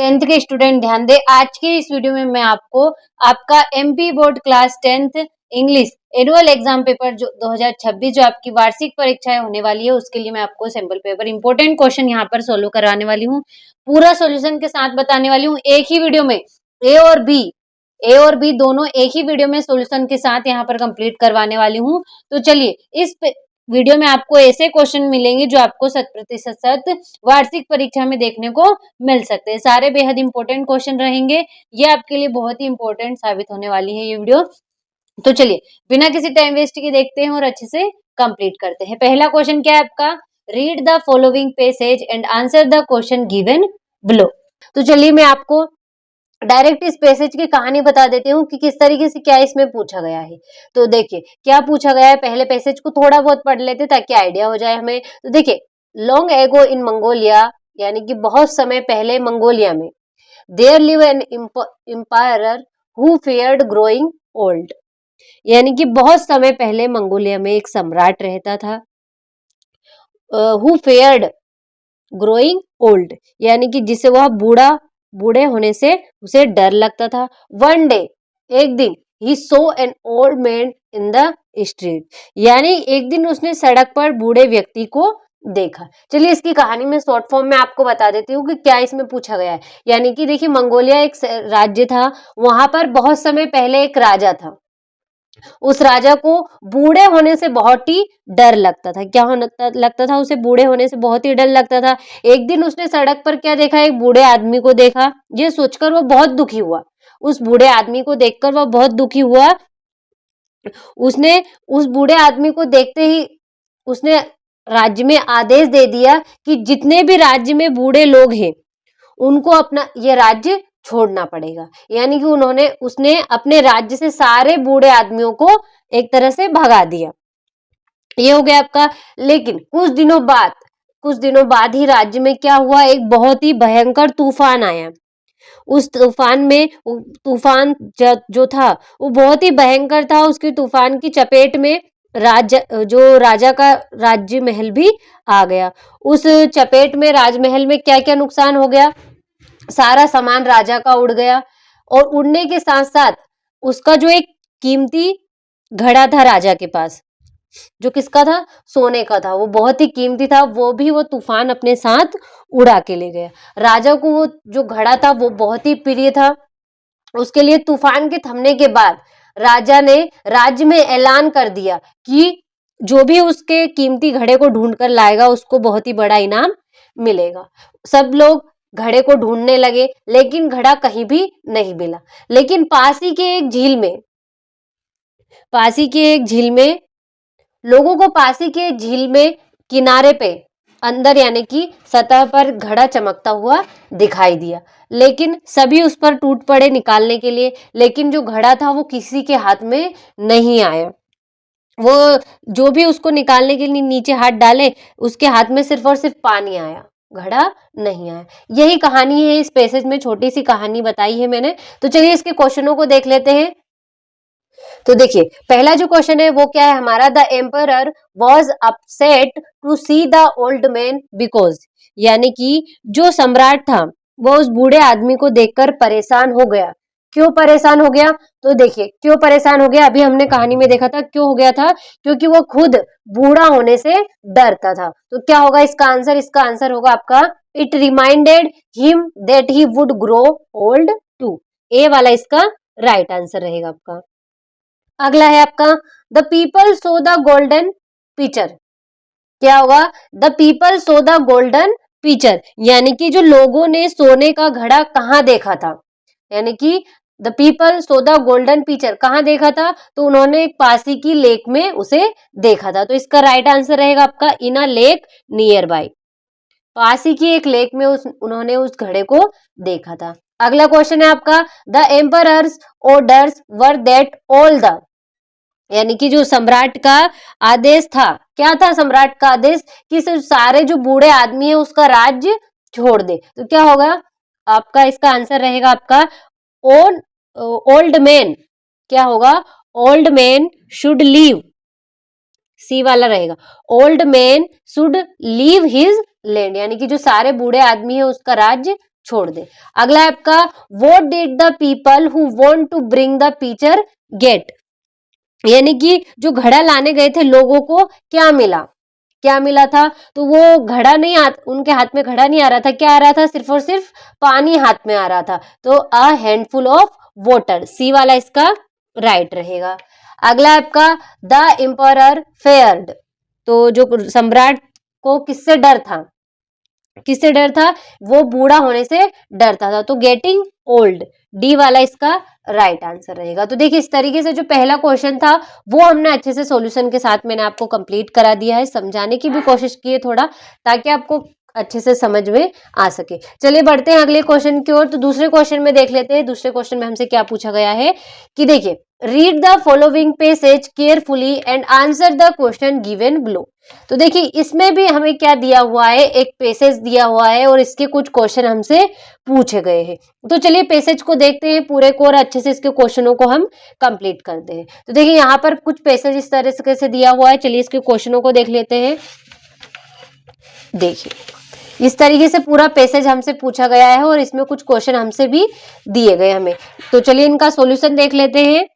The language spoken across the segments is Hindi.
टेंथ के स्टूडेंट ध्यान दें। आज के इस वीडियो में मैं आपको आपका MP board class 10th English annual exam paper जो 2026 जो आपकी वार्षिक परीक्षाएं होने वाली है उसके लिए मैं आपको सैंपल पेपर इंपॉर्टेंट क्वेश्चन यहाँ पर सोल्व कराने वाली हूँ। पूरा सॉल्यूशन के साथ बताने वाली हूँ एक ही वीडियो में। ए और बी दोनों एक ही वीडियो में सॉल्यूशन के साथ यहाँ पर कंप्लीट करवाने वाली हूँ। तो चलिए इस वीडियो में आपको ऐसे क्वेश्चन मिलेंगे जो आपको 100% वार्षिक परीक्षा में देखने को मिल सकते हैं। सारे बेहद इंपॉर्टेंट क्वेश्चन रहेंगे। ये आपके लिए बहुत ही इंपॉर्टेंट साबित होने वाली है ये वीडियो। तो चलिए बिना किसी टाइम वेस्ट के देखते हैं और अच्छे से कंप्लीट करते हैं। पहला क्वेश्चन क्या है आपका, read the following passage and answer the question given below. तो चलिए मैं आपको डायरेक्ट इस पैसेज की कहानी बता देती हूँ कि किस तरीके से क्या इसमें पूछा गया है। तो देखिए क्या पूछा गया है, पहले पैसेज को थोड़ा बहुत पढ़ लेते ताकि आइडिया हो जाए हमें। तो देखिए, लॉन्ग एगो इन मंगोलिया, यानी कि बहुत समय पहले मंगोलिया में, there live an emperor who feared growing old, यानी कि बहुत समय पहले मंगोलिया में एक सम्राट रहता था। हु फेयर्ड ग्रोइंग ओल्ड, यानी कि जिसे वह बूढ़े होने से उसे डर लगता था। वन डे, एक दिन, he saw an old man in the street, यानी एक दिन उसने सड़क पर बूढ़े व्यक्ति को देखा। चलिए इसकी कहानी में शॉर्ट फॉर्म में आपको बता देती हूँ कि क्या इसमें पूछा गया है। यानी कि देखिए मंगोलिया एक राज्य था, वहां पर बहुत समय पहले एक राजा था। उस राजा को बूढ़े होने से बहुत ही डर लगता था। क्या लगता था उसे, बूढ़े होने से बहुत ही डर लगता था। एक दिन उसने सड़क पर क्या देखा, एक बूढ़े आदमी को देखा। ये सोचकर वो बहुत दुखी हुआ। उस बूढ़े आदमी को देखकर वह बहुत दुखी हुआ। उसने उस बूढ़े आदमी को देखते ही उसने राज्य में आदेश दे दिया कि जितने भी राज्य में बूढ़े लोग हैं उनको अपना ये राज्य छोड़ना पड़ेगा। यानी कि उसने अपने राज्य से सारे बूढ़े आदमियों को एक तरह से भगा दिया। ये हो गया आपका। लेकिन कुछ दिनों बाद ही राज्य में क्या हुआ, एक बहुत ही भयंकर तूफान आया। उस तूफान जो था वो बहुत ही भयंकर था। उसकी तूफान की चपेट में राजा का राज्य महल भी आ गया। उस चपेट में राजमहल में क्या क्या नुकसान हो गया, सारा सामान राजा का उड़ गया। और उड़ने के साथ साथ उसका जो एक कीमती घड़ा था राजा के पास, जो किसका था, सोने का था, वो बहुत ही कीमती था, वो तूफान अपने साथ उड़ा के ले गया। राजा को वो जो घड़ा था वो बहुत ही प्रिय था। उसके लिए तूफान के थमने के बाद राजा ने राज्य में ऐलान कर दिया कि जो भी उसके कीमती घड़े को ढूंढ कर लाएगा उसको बहुत ही बड़ा इनाम मिलेगा। सब लोग घड़े को ढूंढने लगे लेकिन घड़ा कहीं भी नहीं मिला। लेकिन पासी के एक झील में लोगों को पासी के झील में किनारे पे अंदर यानी कि सतह पर घड़ा चमकता हुआ दिखाई दिया। लेकिन सभी उस पर टूट पड़े निकालने के लिए, लेकिन जो घड़ा था वो किसी के हाथ में नहीं आया। वो जो भी उसको निकालने के लिए नीचे हाथ डाले उसके हाथ में सिर्फ और सिर्फ पानी आया, घड़ा नहीं आया। यही कहानी है इस पैसेज में, छोटी सी कहानी बताई है मैंने। तो चलिए इसके क्वेश्चनों को देख लेते हैं। तो देखिए पहला जो क्वेश्चन है वो क्या है हमारा, the emperor was upset to see the old man because, यानी कि जो सम्राट था वो उस बूढ़े आदमी को देखकर परेशान हो गया। क्यों परेशान हो गया, तो देखिए क्यों परेशान हो गया, अभी हमने कहानी में देखा था क्यों हो गया था, क्योंकि वो खुद बूढ़ा होने से डरता था। तो क्या होगा इसका आंसर होगा आपका, it reminded him that he would grow old too. A वाला इसका राइट आंसर रहेगा आपका। अगला है आपका, the people saw the golden pitcher. क्या होगा, the people saw the golden pitcher, यानी कि जो लोगों ने सोने का घड़ा कहाँ देखा था, यानी कि the people saw the golden pitcher कहाँ देखा था, तो उन्होंने एक पासी की लेक में उसे देखा था। तो इसका राइट आंसर रहेगा आपका, in a lake nearby. पासी की एक लेक में उन्होंने उस घड़े को देखा था। अगला क्वेश्चन है आपका, the emperors orders were that all the, यानी कि जो सम्राट का आदेश था, क्या था सम्राट का आदेश, कि सारे जो बूढ़े आदमी है उसका राज्य छोड़ दे। तो क्या होगा आपका, इसका आंसर रहेगा आपका ओल्ड मैन। क्या होगा, ओल्ड मैन शुड लीव, सी वाला रहेगा, old man should leave his land, यानी कि जो सारे बूढ़े आदमी है उसका राज्य छोड़ दे। अगला है आपका what did the people who want to bring the picture get, यानी कि जो घड़ा लाने गए थे लोगों को क्या मिला, क्या मिला था, तो वो घड़ा नहीं उनके हाथ में घड़ा नहीं आ रहा था, क्या आ रहा था, सिर्फ और सिर्फ पानी हाथ में आ रहा था, तो अ हैंडफुल ऑफ वाटर, सी वाला इसका राइट रहेगा। अगला आपका द एम्परर फेयर्ड, तो जो सम्राट को किससे डर था, किससे डर था, वो बूढ़ा होने से डरता था, तो गेटिंग ओल्ड, डी वाला इसका राइट आंसर रहेगा। तो देखिए इस तरीके से जो पहला क्वेश्चन था वो हमने अच्छे से सॉल्यूशन के साथ मैंने आपको कंप्लीट करा दिया है, समझाने की भी कोशिश की है थोड़ा, ताकि आपको अच्छे से समझ में आ सके। चलिए बढ़ते हैं अगले क्वेश्चन की ओर। तो दूसरे क्वेश्चन में देख लेते हैं, दूसरे क्वेश्चन में हमसे क्या पूछा गया है कि देखिए read the following passage carefully and answer the question given below. तो देखिए इसमें भी हमें क्या दिया हुआ है, एक पैसेज दिया हुआ है और इसके कुछ क्वेश्चन हमसे पूछे गए हैं। तो चलिए पैसेज को देखते हैं पूरे को और अच्छे से इसके क्वेश्चनों को हम कंप्लीट करते हैं। तो देखिए यहाँ पर कुछ पैसेज इस तरह से दिया हुआ है, चलिए इसके क्वेश्चनों को देख लेते हैं। देखिए इस तरीके से पूरा पैसेज हमसे पूछा गया है और इसमें कुछ क्वेश्चन हमसे भी दिए गए हमें। तो चलिए इनका सॉल्यूशन देख लेते हैं।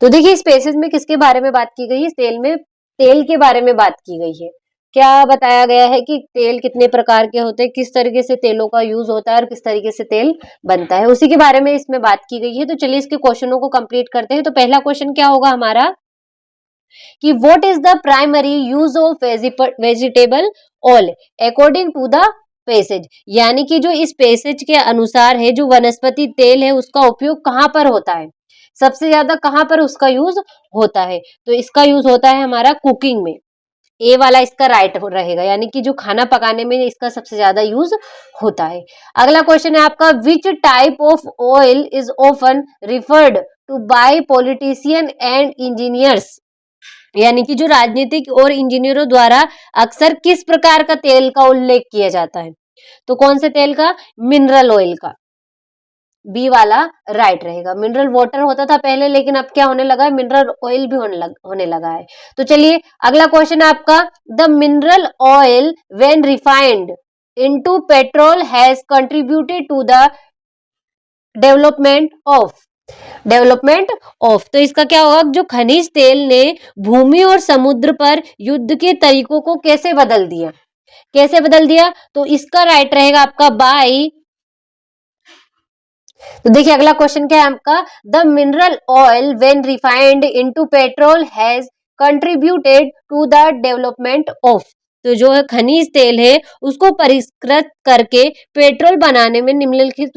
तो देखिए इस पैसेज में किसके बारे में बात की गई है, तेल के बारे में बात की गई है। क्या बताया गया है कि तेल कितने प्रकार के होते हैं, किस तरीके से तेलों का यूज होता है और किस तरीके से तेल बनता है, उसी के बारे में इसमें बात की गई है। तो चलिए इसके क्वेश्चनों को कंप्लीट करते हैं। तो पहला क्वेश्चन क्या होगा हमारा कि what is the primary use of vegetable oil according to the passage, यानी कि जो इस पैसेज के अनुसार है जो वनस्पति तेल है उसका उपयोग कहाँ पर होता है, सबसे ज्यादा कहाँ पर उसका यूज होता है, तो इसका यूज होता है हमारा कुकिंग में, ए वाला इसका राइट रहेगा, यानी कि जो खाना पकाने में इसका सबसे ज्यादा यूज होता है। अगला क्वेश्चन है आपका which type of oil is often referred to by politician and engineers, यानी कि जो राजनीतिक और इंजीनियरों द्वारा अक्सर किस प्रकार का तेल का उल्लेख किया जाता है, तो कौन से तेल का, मिनरल ऑयल का, बी वाला राइट रहेगा। मिनरल वाटर होता था पहले लेकिन अब क्या होने लगा है, मिनरल ऑयल भी होने लगा है। तो चलिए अगला क्वेश्चन है आपका the mineral oil when refined into petrol has contributed to the development of, तो इसका क्या होगा, जो खनिज तेल ने भूमि और समुद्र पर युद्ध के तरीकों को कैसे बदल दिया, कैसे बदल दिया, तो इसका राइट रहेगा आपका बाई। तो देखिए अगला क्वेश्चन क्या है आपका the mineral oil when refined into petrol has contributed to the development of, तो जो है खनिज तेल है उसको परिष्कृत करके पेट्रोल बनाने में निम्नलिखित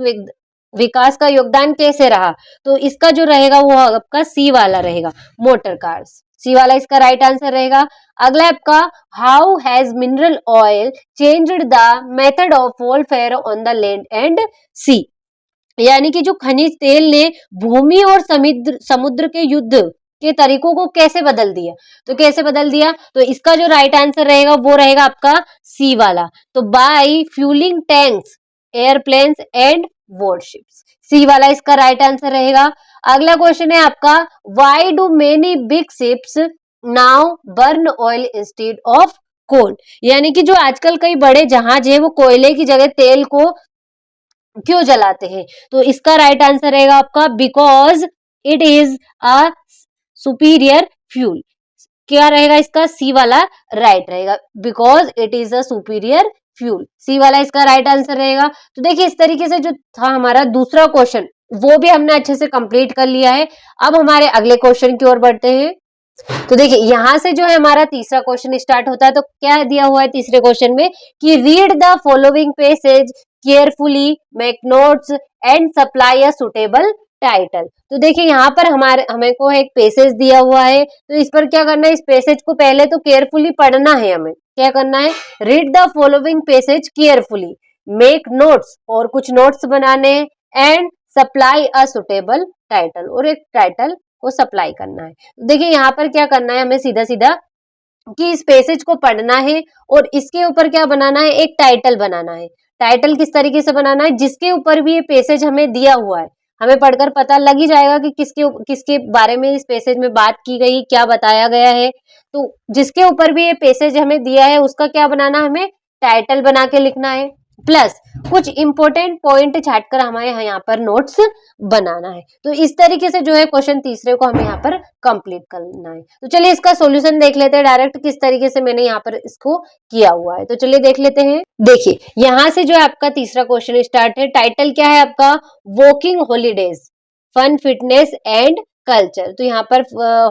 विकास का योगदान कैसे रहा, तो इसका जो रहेगा वो आपका सी वाला रहेगा, मोटर कार्स, सी वाला इसका राइट आंसर रहेगा। अगला आपका how has mineral oil changed the method of warfare on the land and sea, यानी कि जो खनिज तेल ने भूमि और समुद्र के युद्ध के तरीकों को कैसे बदल दिया, तो कैसे बदल दिया, तो इसका जो राइट आंसर रहेगा वो रहेगा आपका सी वाला, तो by fuelling tanks airplanes and warships, C वाला इसका राइट आंसर रहेगा। अगला क्वेश्चन है आपका why do many big ships now burn oil instead of coal, यानी कि जो आजकल कई बड़े जहाज है वो कोयले की जगह तेल को क्यों जलाते हैं, तो इसका राइट आंसर रहेगा आपका because it is a superior fuel, क्या रहेगा इसका, सी वाला राइट रहेगा, because it is a superior fuel, C वाला इसका राइट आंसर रहेगा। तो देखिए इस तरीके से जो था हमारा दूसरा क्वेश्चन वो भी हमने अच्छे से कंप्लीट कर लिया है। अब हमारे अगले क्वेश्चन की ओर बढ़ते हैं। तो देखिए यहां से जो है हमारा तीसरा क्वेश्चन स्टार्ट होता है। तो क्या दिया हुआ है तीसरे क्वेश्चन में कि read the following passage carefully, make notes and supply a suitable title. तो देखिए यहाँ पर हमें को एक पैसेज दिया हुआ है, तो इस पर क्या करना है, इस पैसेज को पहले तो केयरफुली पढ़ना है, हमें क्या करना है, read the following passage carefully, make notes और कुछ नोट्स बनाने, and supply a suitable title और एक टाइटल को सप्लाई करना है। देखिए यहाँ पर क्या करना है, हमें सीधा सीधा कि इस पैसेज को पढ़ना है और इसके ऊपर क्या बनाना है, एक टाइटल बनाना है। टाइटल किस तरीके से बनाना है, जिसके ऊपर भी ये पैसेज हमें दिया हुआ है हमें पढ़कर पता लग ही जाएगा कि किसके बारे में इस पैसेज में बात की गई, क्या बताया गया है। तो जिसके ऊपर भी ये पैसेज हमें दिया है उसका क्या बनाना, हमें टाइटल बना के लिखना है। प्लस कुछ इंपॉर्टेंट पॉइंट छाटकर हमें यहाँ पर नोट्स बनाना है। तो इस तरीके से जो है क्वेश्चन तीसरे को हमें यहाँ पर कंप्लीट करना है। तो चलिए इसका सॉल्यूशन देख लेते हैं डायरेक्ट किस तरीके से मैंने यहाँ पर इसको किया हुआ है। तो चलिए देख लेते हैं। देखिए यहाँ से जो है आपका तीसरा क्वेश्चन स्टार्ट है। टाइटल क्या है आपका? Walking holidays, fun, fitness and culture. तो यहाँ पर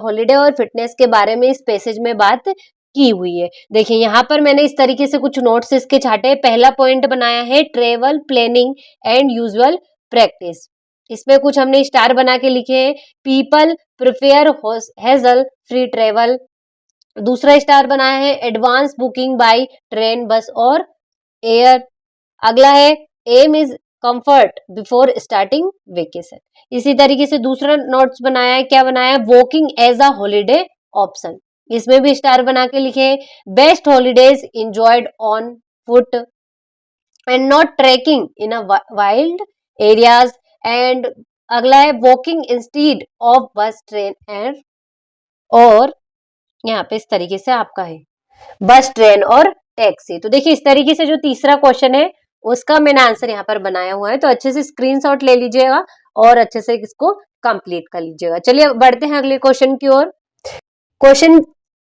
हॉलीडे और फिटनेस के बारे में इस पैसेज में बात की हुई है। देखिए यहाँ पर मैंने इस तरीके से कुछ नोट्स इसके छाटे। पहला पॉइंट बनाया है travel planning and usual practice. इसमें कुछ हमने स्टार बना के लिखे हैं। People prefer hazel free travel. दूसरा स्टार बनाया है एडवांस बुकिंग बाय ट्रेन, बस और एयर। अगला है aim is comfort before starting vacation. इसी तरीके से दूसरा नोट्स बनाया है। क्या बनाया है? Walking as a holiday option. इसमें भी स्टार बना के लिखे best holidays enjoyed on foot and not trekking in a wild areas. And अगला है walking instead of bus train and, और यहाँ पे इस तरीके से आपका है बस ट्रेन और टैक्सी। तो देखिए इस तरीके से जो तीसरा क्वेश्चन है उसका मैंने आंसर यहाँ पर बनाया हुआ है। तो अच्छे से स्क्रीनशॉट ले लीजिएगा और अच्छे से इसको कंप्लीट कर लीजिएगा। चलिए बढ़ते हैं अगले क्वेश्चन की ओर। क्वेश्चन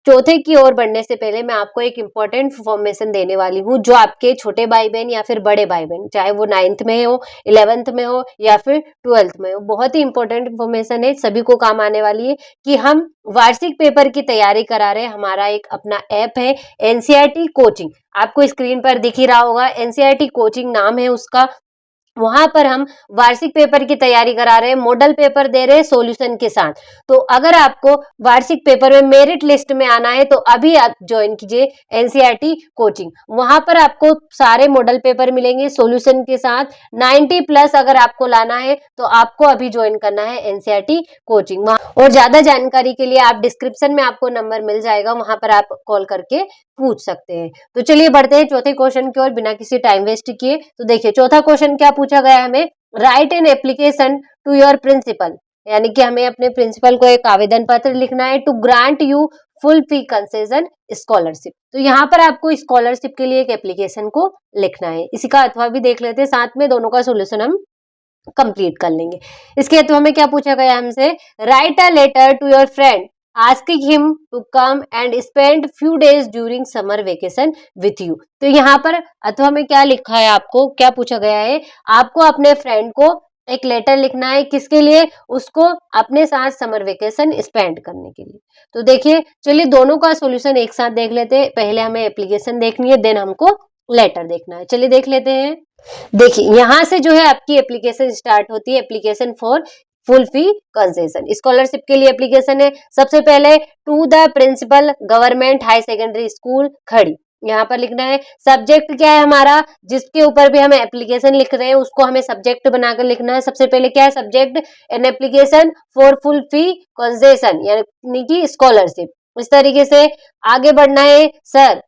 चौथे की ओर बढ़ने से पहले मैं आपको एक इम्पॉर्टेंट इन्फॉर्मेशन देने वाली हूँ जो आपके छोटे भाई बहन या फिर बड़े भाई बहन, चाहे वो 9th में हो, 11th में हो या फिर 12th में हो, बहुत ही इंपॉर्टेंट इन्फॉर्मेशन है, सभी को काम आने वाली है कि हम वार्षिक पेपर की तैयारी करा रहे हैं। हमारा एक अपना ऐप है एनसीईआरटी कोचिंग, आपको स्क्रीन पर दिख ही रहा होगा, एनसीईआरटी कोचिंग नाम है उसका। वहां पर हम वार्षिक पेपर की तैयारी करा रहे हैं, मॉडल पेपर दे रहे हैं सॉल्यूशन के साथ। तो अगर आपको वार्षिक पेपर में मेरिट लिस्ट में आना है तो अभी आप ज्वाइन कीजिए एनसीईआरटी कोचिंग। वहां पर आपको सारे मॉडल पेपर मिलेंगे सॉल्यूशन के साथ। 90 प्लस अगर आपको लाना है तो आपको अभी ज्वाइन करना है एनसीईआरटी कोचिंग। और ज्यादा जानकारी के लिए आप डिस्क्रिप्शन में आपको नंबर मिल जाएगा, वहां पर आप कॉल करके पूछ सकते हैं। तो चलिए बढ़ते हैं चौथे क्वेश्चन की ओर बिना किसी टाइम वेस्ट किए। तो देखिए चौथा क्वेश्चन क्या पूछा गया है हमें? Write an application to your principal, यानी कि हमें अपने प्रिंसिपल को एक आवेदन पत्र लिखना है to grant you full fee concession scholarship. तो यहाँ पर आपको स्कॉलरशिप के लिए एक एप्लीकेशन को लिखना है। इसी का अथवा भी देख लेते हैं, साथ में दोनों का सोल्यूशन हम कंप्लीट कर लेंगे। इसके अथवा में क्या पूछा गया हमसे? Write a letter to your friend asking him to come and spend few days during summer vacation with you। तो यहाँ पर अथवा में क्या लिखा है, आपको क्या पूछा गया है? आपको अपने फ्रेंड को एक लेटर लिखना है, किसके लिए? उसको अपने साथ समर वेकेशन स्पेंड करने के लिए। तो देखिए चलिए दोनों का सॉल्यूशन एक साथ देख लेते हैं। पहले हमें एप्लीकेशन देखनी है, देन हमको लेटर देखना है। चलिए देख लेते हैं। देखिए यहां से जो है आपकी एप्लीकेशन स्टार्ट होती है, application for full fee concession scholarship के लिए एप्लीकेशन है। सबसे पहले to the principal government high secondary school Khari, यहाँ पर लिखना है। सब्जेक्ट क्या है हमारा, जिसके ऊपर भी हम एप्लीकेशन लिख रहे हैं उसको हमें सब्जेक्ट बनाकर लिखना है। सबसे पहले क्या है subject? N application for full fee concession यानी कि स्कॉलरशिप। इस तरीके से आगे बढ़ना है। सर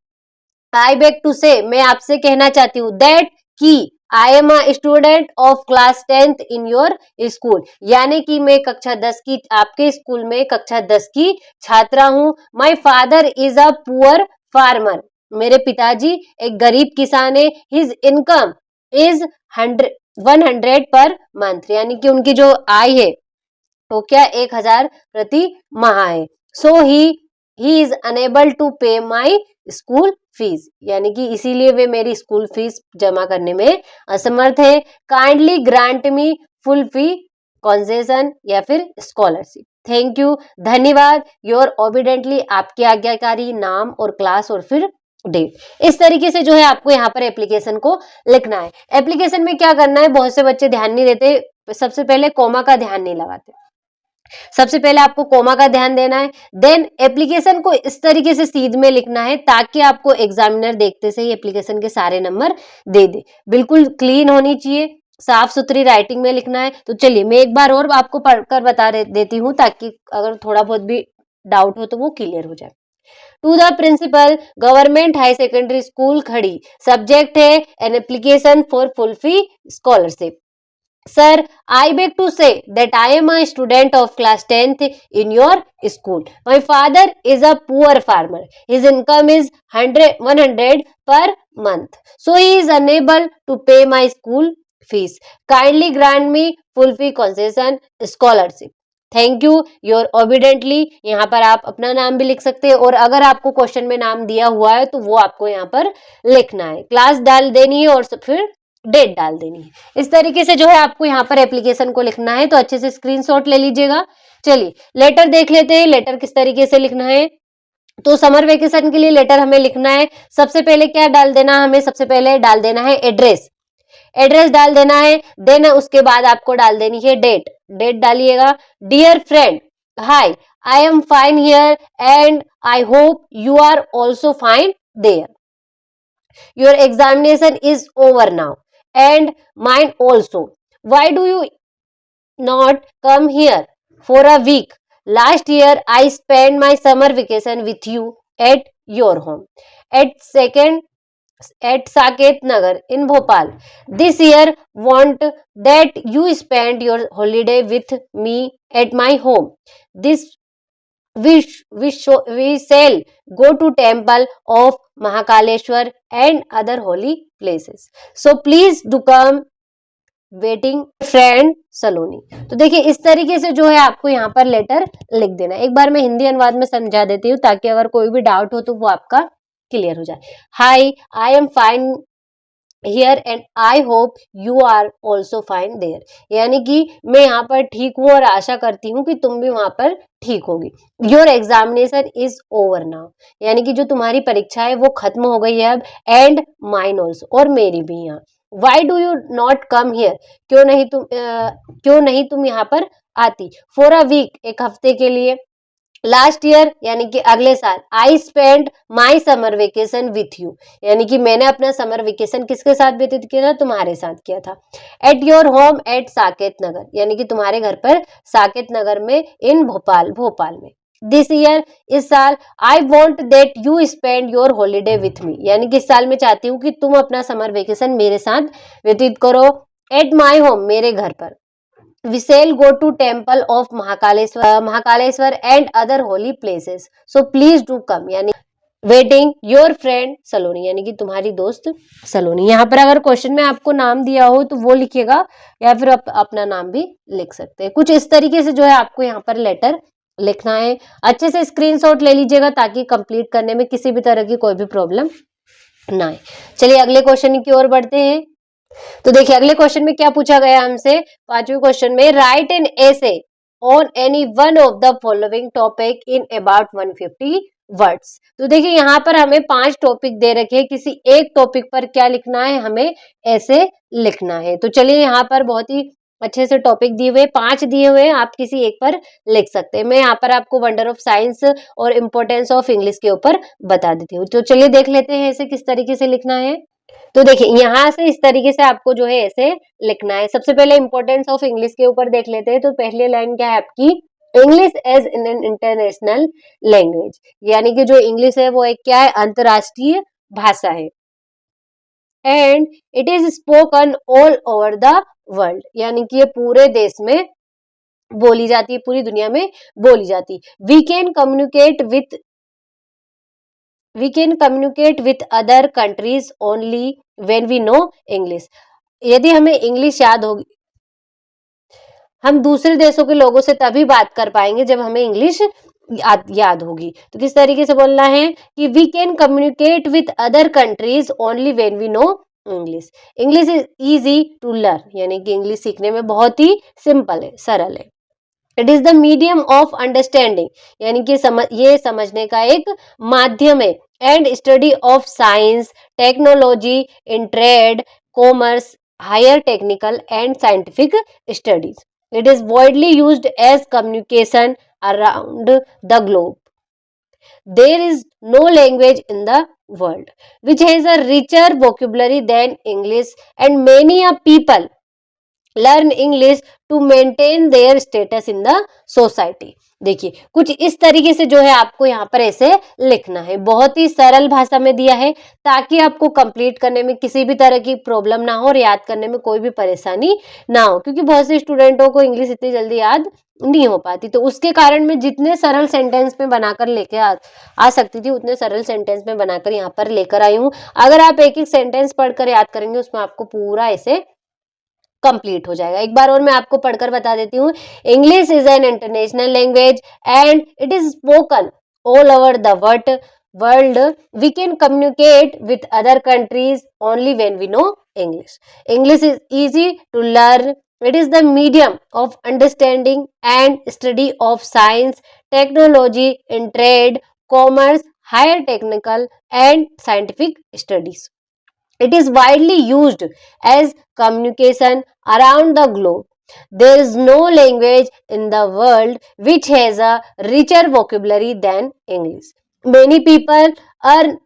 आई बेग टू से, मैं आपसे कहना चाहती हूँ दैट कि I am a student of class 10th in your school, यानी कि मैं कक्षा 10 की आपके स्कूल में कक्षा 10 की छात्रा हूँ। My father is a poor farmer, मेरे पिताजी एक गरीब किसान है। His income is 100 per month, यानी कि उनकी जो आय है तो क्या 1000 प्रति माह है। सो ही इज अनेबल टू पे माई स्कूल फीस, यानी कि इसीलिए वे मेरी स्कूल फीस जमा करने में असमर्थ है। काइंडली ग्रांट मी फुल फी कंसेशन या फिर स्कॉलरशिप। थैंक यू, धन्यवाद। योर ओबिडेंटली, आपके आज्ञाकारी, नाम और क्लास और फिर डेट। इस तरीके से जो है आपको यहाँ पर एप्लीकेशन को लिखना है। एप्लीकेशन में क्या करना है, बहुत से बच्चे ध्यान नहीं देते, सबसे पहले कोमा का ध्यान नहीं लगाते। सबसे पहले आपको कोमा का ध्यान देना है, देन एप्लीकेशन को इस तरीके से सीध में लिखना है ताकि आपको एग्जामिनर देखते से ही एप्लीकेशन के सारे नंबर दे दे। बिल्कुल क्लीन होनी चाहिए, साफ सुथरी राइटिंग में लिखना है। तो चलिए मैं एक बार और आपको पढ़कर बता देती हूँ ताकि अगर थोड़ा बहुत भी डाउट हो तो वो क्लियर हो जाए। To the principal government high secondary school Khari, subject है an application for full fee scholarship. Sir, I beg to say that I am a student of class 10th in your school. My father is a poor farmer. His income is 100 per month. So he is unable to pay my school fees. Kindly grant me full fee concession scholarship. Thank you, your obediently. यहाँ पर आप अपना नाम भी लिख सकते हैं, और अगर आपको क्वेश्चन में नाम दिया हुआ है तो वो आपको यहाँ पर लिखना है, क्लास डाल देनी है और फिर डेट डाल देनी है। इस तरीके से जो है आपको यहाँ पर एप्लीकेशन को लिखना है, तो अच्छे से स्क्रीनशॉट ले लीजिएगा। चलिए लेटर देख लेते हैं, लेटर किस तरीके से लिखना है। तो समर वेकेशन के लिए लेटर हमें लिखना है, सबसे पहले क्या डाल देना, हमें सबसे पहले डाल देना है एड्रेस, एड्रेस डाल देना है। देन उसके बाद आपको डाल देनी है डेट, डेट डालिएगा। Dear friend, hi, I am fine here and I hope you are also fine there. Your examination is over now and mine also. Why do you not come here for a week? Last year I spent my summer vacation with you at your home at second at Saket Nagar in Bhopal. This year want that you spend your holiday with me at my home. This we shall go to temple of Mahakaleshwar and other holy places. So please do come, waiting friend Saloni. तो देखिए इस तरीके से जो है आपको यहाँ पर लेटर लिख देना। एक बार मैं हिंदी अनुवाद में समझा देती हूँ ताकि अगर कोई भी डाउट हो तो वो आपका क्लियर हो जाए। Hi, I am fine here and I hope you are also fine there, यानी कि मैं यहाँ पर ठीक हूँ और आशा करती हूँ कि तुम भी वहां पर ठीक होगी। Your examination is over now, यानी कि जो तुम्हारी परीक्षा है वो खत्म हो गई है अब, एंड माइन ऑल्सो, और मेरी भी यहाँ। Why do you not come here, क्यों नहीं तुम यहाँ पर आती। फॉर अ वीक, एक हफ्ते के लिए। लास्ट ईयर, यानी कि अगले साल। I spend my summer vacation with you, यानी कि मैंने अपना समर वेकेशन किसके साथ व्यतीत किया था, तुम्हारे साथ किया था। At your home at Saket Nagar, यानी कि तुम्हारे घर पर साकेत नगर में, इन भोपाल, भोपाल में। दिस ईयर, इस साल। I want that you spend your holiday with me, यानी कि इस साल मैं चाहती हूँ कि तुम अपना समर वेकेशन मेरे साथ व्यतीत करो। एट माई होम, मेरे घर पर। We shall go to temple of Mahakaleshwar and other holy places. So please do come, यानी वेटिंग योर फ्रेंड सलोनी, यानी कि तुम्हारी दोस्त सलोनी। यहाँ पर अगर क्वेश्चन में आपको नाम दिया हो तो वो लिखिएगा, या फिर अपना नाम भी लिख सकते हैं। कुछ इस तरीके से जो है आपको यहाँ पर लेटर लिखना है। अच्छे से स्क्रीनशॉट ले लीजिएगा ताकि कंप्लीट करने में किसी भी तरह की कोई भी प्रॉब्लम ना आए। चलिए अगले क्वेश्चन की ओर बढ़ते हैं। तो देखिए अगले क्वेश्चन में क्या पूछा गया हमसे, पांचवें क्वेश्चन में, right an essay on any one of the following topic in about 150 words. तो देखिए यहाँ पर हमें 5 टॉपिक दे रखे हैं, किसी एक टॉपिक पर क्या लिखना है, हमें ऐसे लिखना है। तो चलिए यहाँ पर बहुत ही अच्छे से टॉपिक दिए हुए, 5 दिए हुए हैं, आप किसी एक पर लिख सकते हैं। मैं यहाँ पर आपको वंडर ऑफ साइंस और इम्पोर्टेंस ऑफ इंग्लिश के ऊपर बता देती हूँ। तो चलिए देख लेते हैं ऐसे किस तरीके से लिखना है। तो देखिए यहाँ से इस तरीके से आपको जो है ऐसे लिखना है। सबसे पहले इंपॉर्टेंस ऑफ इंग्लिश के ऊपर देख लेते हैं। तो पहली लाइन क्या है आपकी, English as an international language, यानी कि जो इंग्लिश है वो एक क्या है, अंतरराष्ट्रीय भाषा है। And it is spoken all over the world, यानी कि ये पूरे देश में बोली जाती है, पूरी दुनिया में बोली जाती है। We can communicate with other countries only when we know English. यदि हमें इंग्लिश याद होगी, हम दूसरे देशों के लोगों से तभी बात कर पाएंगे जब हमें इंग्लिश याद होगी। तो किस तरीके से बोलना है कि we can communicate with other countries only when we know English. English is easy to learn, यानी कि इंग्लिश सीखने में बहुत ही सिंपल है, सरल है। It is the medium of understanding, यानी कि ये समझने का एक माध्यम है। And study of science, technology in trade, commerce, higher technical and scientific studies. It is widely used as communication around the globe. There is no language in the world which has a richer vocabulary than English, and many a people learn English to maintain their status in the society. देखिए कुछ इस तरीके से जो है आपको यहाँ पर ऐसे लिखना है, बहुत ही सरल भाषा में दिया है ताकि आपको कंप्लीट करने में किसी भी तरह की प्रॉब्लम ना हो और याद करने में कोई भी परेशानी ना हो, क्योंकि बहुत से स्टूडेंटों को इंग्लिश इतनी जल्दी याद नहीं हो पाती। तो उसके कारण मैं जितने सरल सेंटेंस में बनाकर लेके आ सकती थी उतने सरल सेंटेंस में बनाकर यहाँ पर लेकर आई हूँ। अगर आप एक एक सेंटेंस पढ़कर याद करेंगे उसमें आपको पूरा ऐसे कंप्लीट हो जाएगा। एक बार और मैं आपको पढ़कर बता देती हूँ। English is an international language and it is spoken all over the world. We can communicate with other countries only when we know English. English is easy to learn. It is the medium of understanding and study of science, technology, in trade, commerce, higher technical and scientific studies. It is widely used as communication around the globe. There is no language in the world which has a richer vocabulary than English. Many people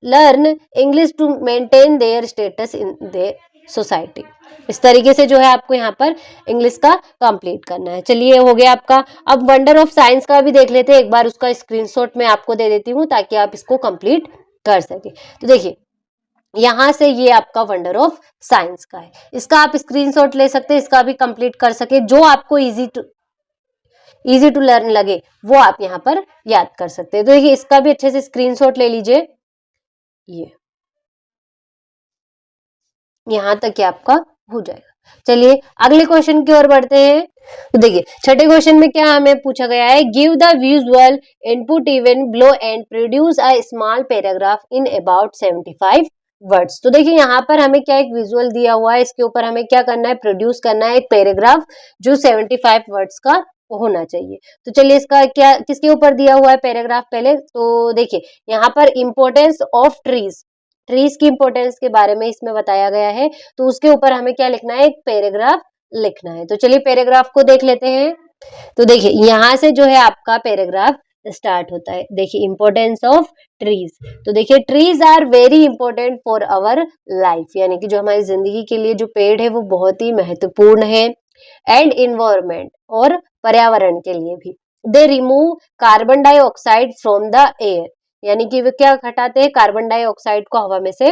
learn English to maintain their status in their society. इस तरीके से जो है आपको यहाँ पर इंग्लिश का कंप्लीट करना है। चलिए हो गया आपका। अब वंडर ऑफ साइंस का भी देख लेते हैं, एक बार उसका स्क्रीनशॉट मैं आपको दे देती हूँ ताकि आप इसको कंप्लीट कर सके। तो देखिए यहां से ये आपका वंडर ऑफ साइंस का है, इसका आप स्क्रीनशॉट ले सकते हैं, इसका भी कंप्लीट कर सके। जो आपको इजी टू लर्न लगे वो आप यहाँ पर याद कर सकते हैं। तो देखिए इसका भी अच्छे से स्क्रीनशॉट ले लीजिए। ये यहां तक ये आपका हो जाएगा। चलिए अगले क्वेश्चन की ओर बढ़ते हैं। तो देखिए छठे क्वेश्चन में क्या हमें पूछा गया है, give the visual input even below and produce a small paragraph in about 75 words. तो देखिए यहाँ पर हमें क्या एक विजुअल दिया हुआ है, इसके ऊपर हमें क्या करना है, प्रोड्यूस करना है एक पैराग्राफ जो 75 वर्ड्स का होना चाहिए। तो चलिए इसका क्या किसके ऊपर दिया हुआ है पैराग्राफ, पहले तो देखिए यहाँ पर इंपॉर्टेंस ऑफ ट्रीज, ट्रीज की इंपॉर्टेंस के बारे में इसमें बताया गया है। तो उसके ऊपर हमें क्या लिखना है, एक पैराग्राफ लिखना है। तो चलिए पैराग्राफ को देख लेते हैं। तो देखिए यहाँ से जो है आपका पैराग्राफ स्टार्ट होता है। देखिए इंपॉर्टेंस ऑफ ट्रीज, तो देखिए trees are very important for our life, यानी कि जो हमारी जिंदगी के लिए जो पेड़ है वो बहुत ही महत्वपूर्ण है। एंड इन्वायरमेंट, और पर्यावरण के लिए भी। दे remove carbon dioxide from the air, यानी कि वे क्या हटाते हैं, कार्बन डाइऑक्साइड को हवा में से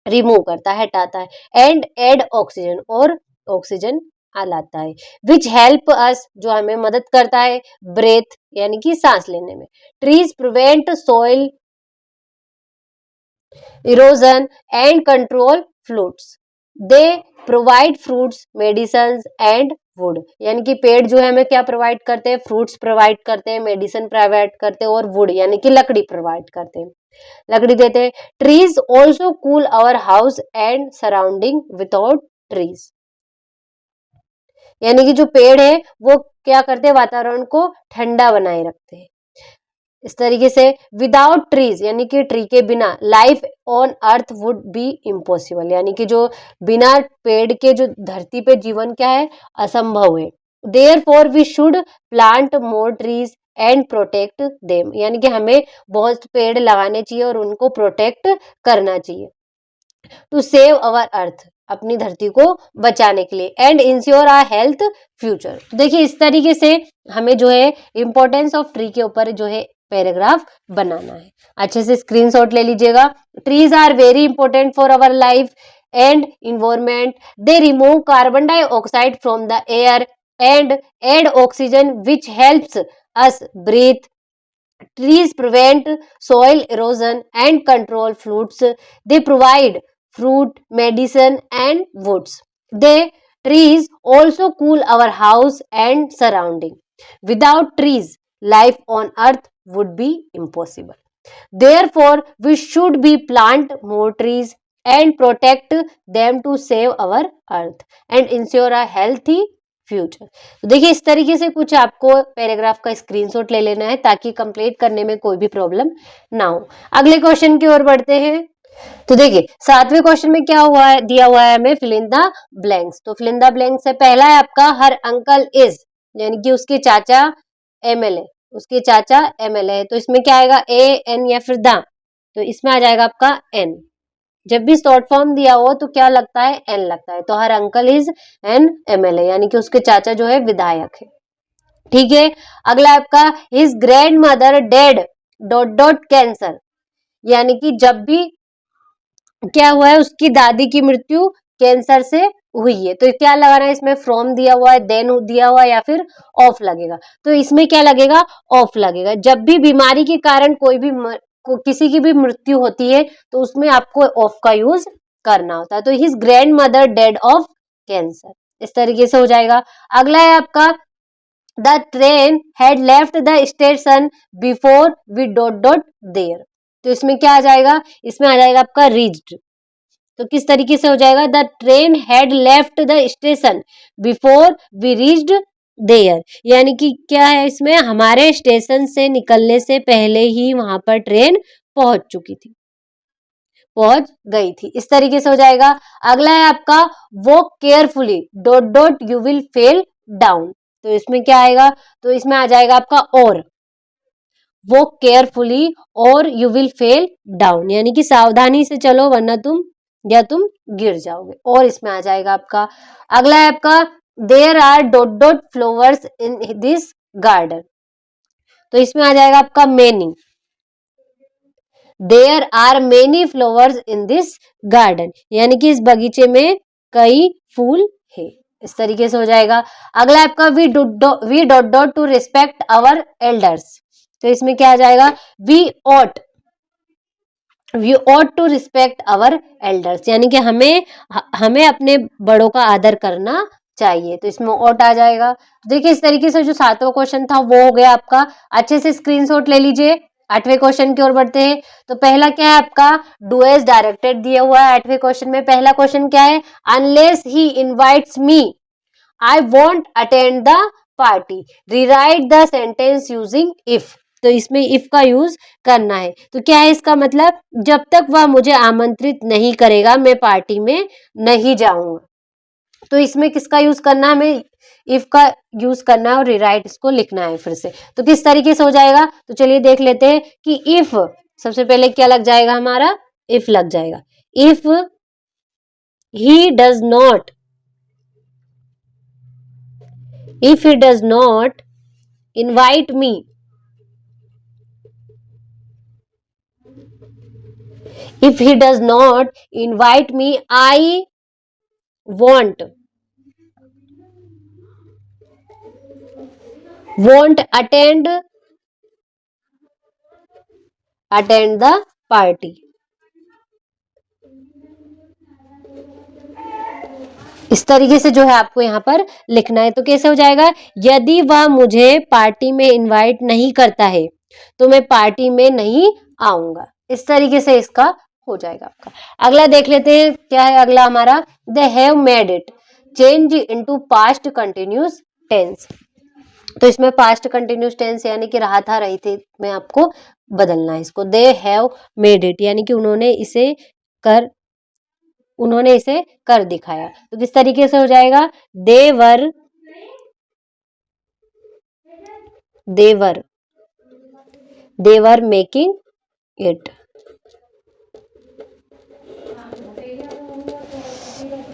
रिमूव करता है, हटाता है। एंड एड ऑक्सीजन, और ऑक्सीजन लाता है। विच हेल्प अस, जो हमें मदद करता है ब्रेथ, यानी कि सांस लेने में। Trees prevent soil erosion and control fluids. They provide fruits, medicine and would, यानी कि पेड़ जो है हमें क्या प्रोवाइड करते हैं, फ्रूट्स प्रोवाइड करते हैं, मेडिसिन प्रोवाइड करते हैं, और वुड यानी कि लकड़ी प्रोवाइड करते हैं, लकड़ी देते हैं। Trees also cool our house and surrounding. Without trees, यानी कि जो पेड़ है वो क्या करते हैं, वातावरण को ठंडा बनाए रखते हैं। इस तरीके से विदाउट ट्रीज, यानी कि ट्री के बिना life on earth would be impossible, यानी कि जो बिना पेड़ के जो धरती पे जीवन क्या है, असंभव है। Therefore we should plant more trees and protect them, यानी कि हमें बहुत पेड़ लगाने चाहिए और उनको प्रोटेक्ट करना चाहिए। टू सेव अवर अर्थ, अपनी धरती को बचाने के लिए। And ensure our health future. देखिए इस तरीके से हमें जो है इंपॉर्टेंस ऑफ ट्री के ऊपर जो है पैराग्राफ बनाना है। अच्छे से स्क्रीनशॉट ले लीजिएगा। Trees are very important for our life and environment. They remove carbon dioxide from the air and add oxygen which helps us breathe. Trees prevent soil erosion and control floods. They provide fruit, medicine, and woods. Trees also cool our house and surrounding. Without trees, life on earth would be impossible. Therefore, we should be plant more trees and protect them to save our earth and ensure a healthy future. तो देखिए इस तरीके से कुछ आपको पैराग्राफ का स्क्रीनशॉट ले लेना है ताकि कंप्लीट करने में कोई भी प्रॉब्लम ना हो। अगले क्वेश्चन की ओर बढ़ते हैं। तो देखिए सातवें क्वेश्चन में क्या हुआ है, दिया हुआ है हमें फिल इन द ब्लैंक्स। तो फिल इन द ब्लैंक्स से पहला है आपका हर अंकल इज, यानी कि उसके चाचा एमएलए, उसके चाचा एमएलए है। तो इसमें क्या आएगा, ए एन या फिर द, तो इसमें आ जाएगा आपका एन। जब भी शॉर्ट फॉर्म दिया हो तो क्या लगता है, एन लगता है। तो हर अंकल इज एन एमएलए, यानी कि उसके चाचा जो है विधायक है। ठीक है। अगला आपका his grandmother dead dot dot cancer, यानी कि जब भी क्या हुआ है, उसकी दादी की मृत्यु कैंसर से हुई है। तो क्या लगाना है इसमें, फ्रॉम दिया हुआ है, देन दिया हुआ है, या फिर ऑफ लगेगा। तो इसमें क्या लगेगा, ऑफ लगेगा। जब भी बीमारी के कारण कोई भी किसी की भी मृत्यु होती है तो उसमें आपको ऑफ का यूज करना होता है। तो his grandmother died of cancer, इस तरीके से हो जाएगा। अगला है आपका the train had left the station before we dot dot there. तो इसमें क्या आ जाएगा, इसमें आ जाएगा आपका रीच्ड। तो किस तरीके से हो जाएगा, the train had left the station before we reached there, यानी कि क्या है इसमें, हमारे स्टेशन से निकलने से पहले ही वहां पर ट्रेन पहुंच चुकी थी, पहुंच गई थी। इस तरीके से हो जाएगा। अगला है आपका walk carefully dot dot U will fell down. तो इसमें क्या आएगा, तो इसमें आ जाएगा आपका और, वॉक केयरफुली और यू विल फेल डाउन, यानी कि सावधानी से चलो वरना तुम गिर जाओगे, और इसमें आ जाएगा आपका। अगला है आपका there are dot dot flowers in this garden. तो इसमें आ जाएगा आपका many, there are many flowers in this garden, यानी कि इस बगीचे में कई फूल है। इस तरीके से हो जाएगा। अगला आपका we dot dot to respect our elders. तो इसमें क्या आ जाएगा, ought we ought to respect our elders, यानी कि हमें अपने बड़ों का आदर करना चाहिए। तो इसमें ऑट आ जाएगा। देखिए इस तरीके से जो 7वां क्वेश्चन था वो हो गया आपका। अच्छे से स्क्रीनशॉट ले लीजिए। 8वें क्वेश्चन की ओर बढ़ते हैं। तो पहला क्या है आपका, डू एज डायरेक्टेड दिया हुआ है 8वें क्वेश्चन में। पहला क्वेश्चन क्या है, unless he invites me I want attend the party, rewrite the sentence using if. तो इसमें इफ का यूज करना है। तो क्या है इसका मतलब, जब तक वह मुझे आमंत्रित नहीं करेगा मैं पार्टी में नहीं जाऊंगा। तो इसमें किसका यूज करना है, हमें इफ का यूज करना है और रिराइट इसको लिखना है फिर से। तो किस तरीके से हो जाएगा, तो चलिए देख लेते हैं कि इफ, सबसे पहले क्या लग जाएगा हमारा, इफ लग जाएगा। If he does not, if he does not invite me, if he does not invite me I won't attend the party। इस तरीके से जो है आपको यहाँ पर लिखना है। तो कैसे हो जाएगा, यदि वह मुझे पार्टी में इनवाइट नहीं करता है तो मैं पार्टी में नहीं आऊंगा। इस तरीके से इसका हो जाएगा आपका। अगला देख लेते हैं क्या है अगला हमारा, they have made it change into past continuous tense. तो इसमें पास्ट कंटिन्यूस टेंस यानी कि रहा था रही थी में आपको बदलना है इसको। दे हैव मेड इट यानी कि कर उन्होंने इसे कर दिखाया। तो किस तरीके से हो जाएगा, देवर देवर देवर मेकिंग इट।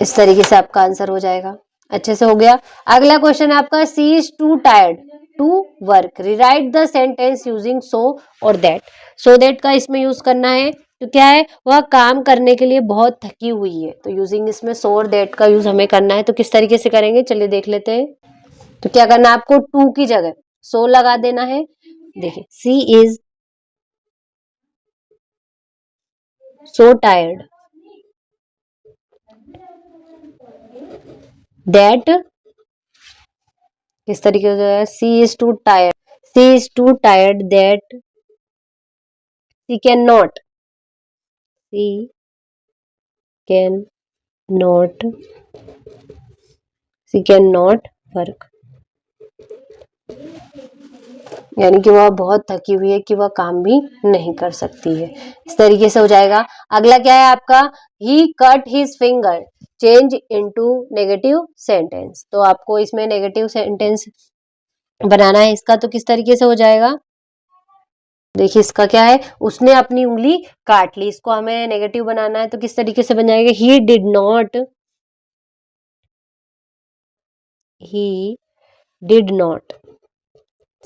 इस तरीके से आपका आंसर हो जाएगा। अच्छे से हो गया। अगला क्वेश्चन है आपका, she is too tired to work, rewrite the sentence using so और दैट। सो दैट का इसमें यूज करना है। तो क्या है, वह काम करने के लिए बहुत थकी हुई है। तो यूजिंग इसमें सो और दैट का यूज हमें करना है। तो किस तरीके से करेंगे चलिए देख लेते हैं। तो क्या करना है आपको, टू की जगह सो लगा देना है। देखिए she is so tired that, किस तरीके से, she is too tired that she can not she can not she can not work, यानी कि वह बहुत थकी हुई है कि वह काम भी नहीं कर सकती है। इस तरीके से हो जाएगा। अगला क्या है आपका, he cut his finger change into negative sentence. तो आपको इसमें नेगेटिव सेंटेंस बनाना है इसका। तो किस तरीके से हो जाएगा, देखिए इसका क्या है, उसने अपनी उंगली काट ली, इसको हमें नेगेटिव बनाना है। तो किस तरीके से बन जाएगा, he did not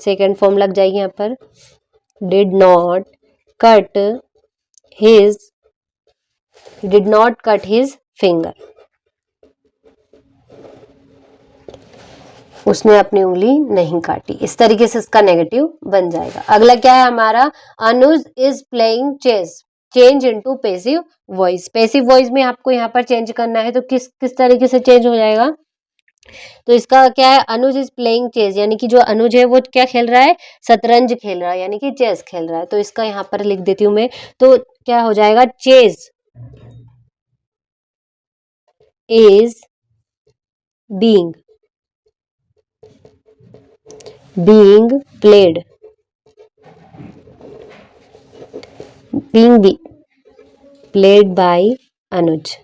second form लग जाएगी यहाँ पर, did not cut his, did not cut his finger, उसने अपनी उंगली नहीं काटी। इस तरीके से इसका नेगेटिव बन जाएगा। अगला क्या है हमारा, Anuj is playing chess, change into passive voice. Passive voice में आपको यहाँ पर चेंज करना है, तो किस तरीके से चेंज हो जाएगा, तो इसका क्या है, अनुज इज प्लेइंग चेस, यानी कि जो अनुज है वो क्या खेल रहा है, शतरंज खेल रहा है, यानी कि चेस खेल रहा है। तो इसका यहाँ पर लिख देती हूँ मैं, तो क्या हो जाएगा, chess is being played, being played by Anuj.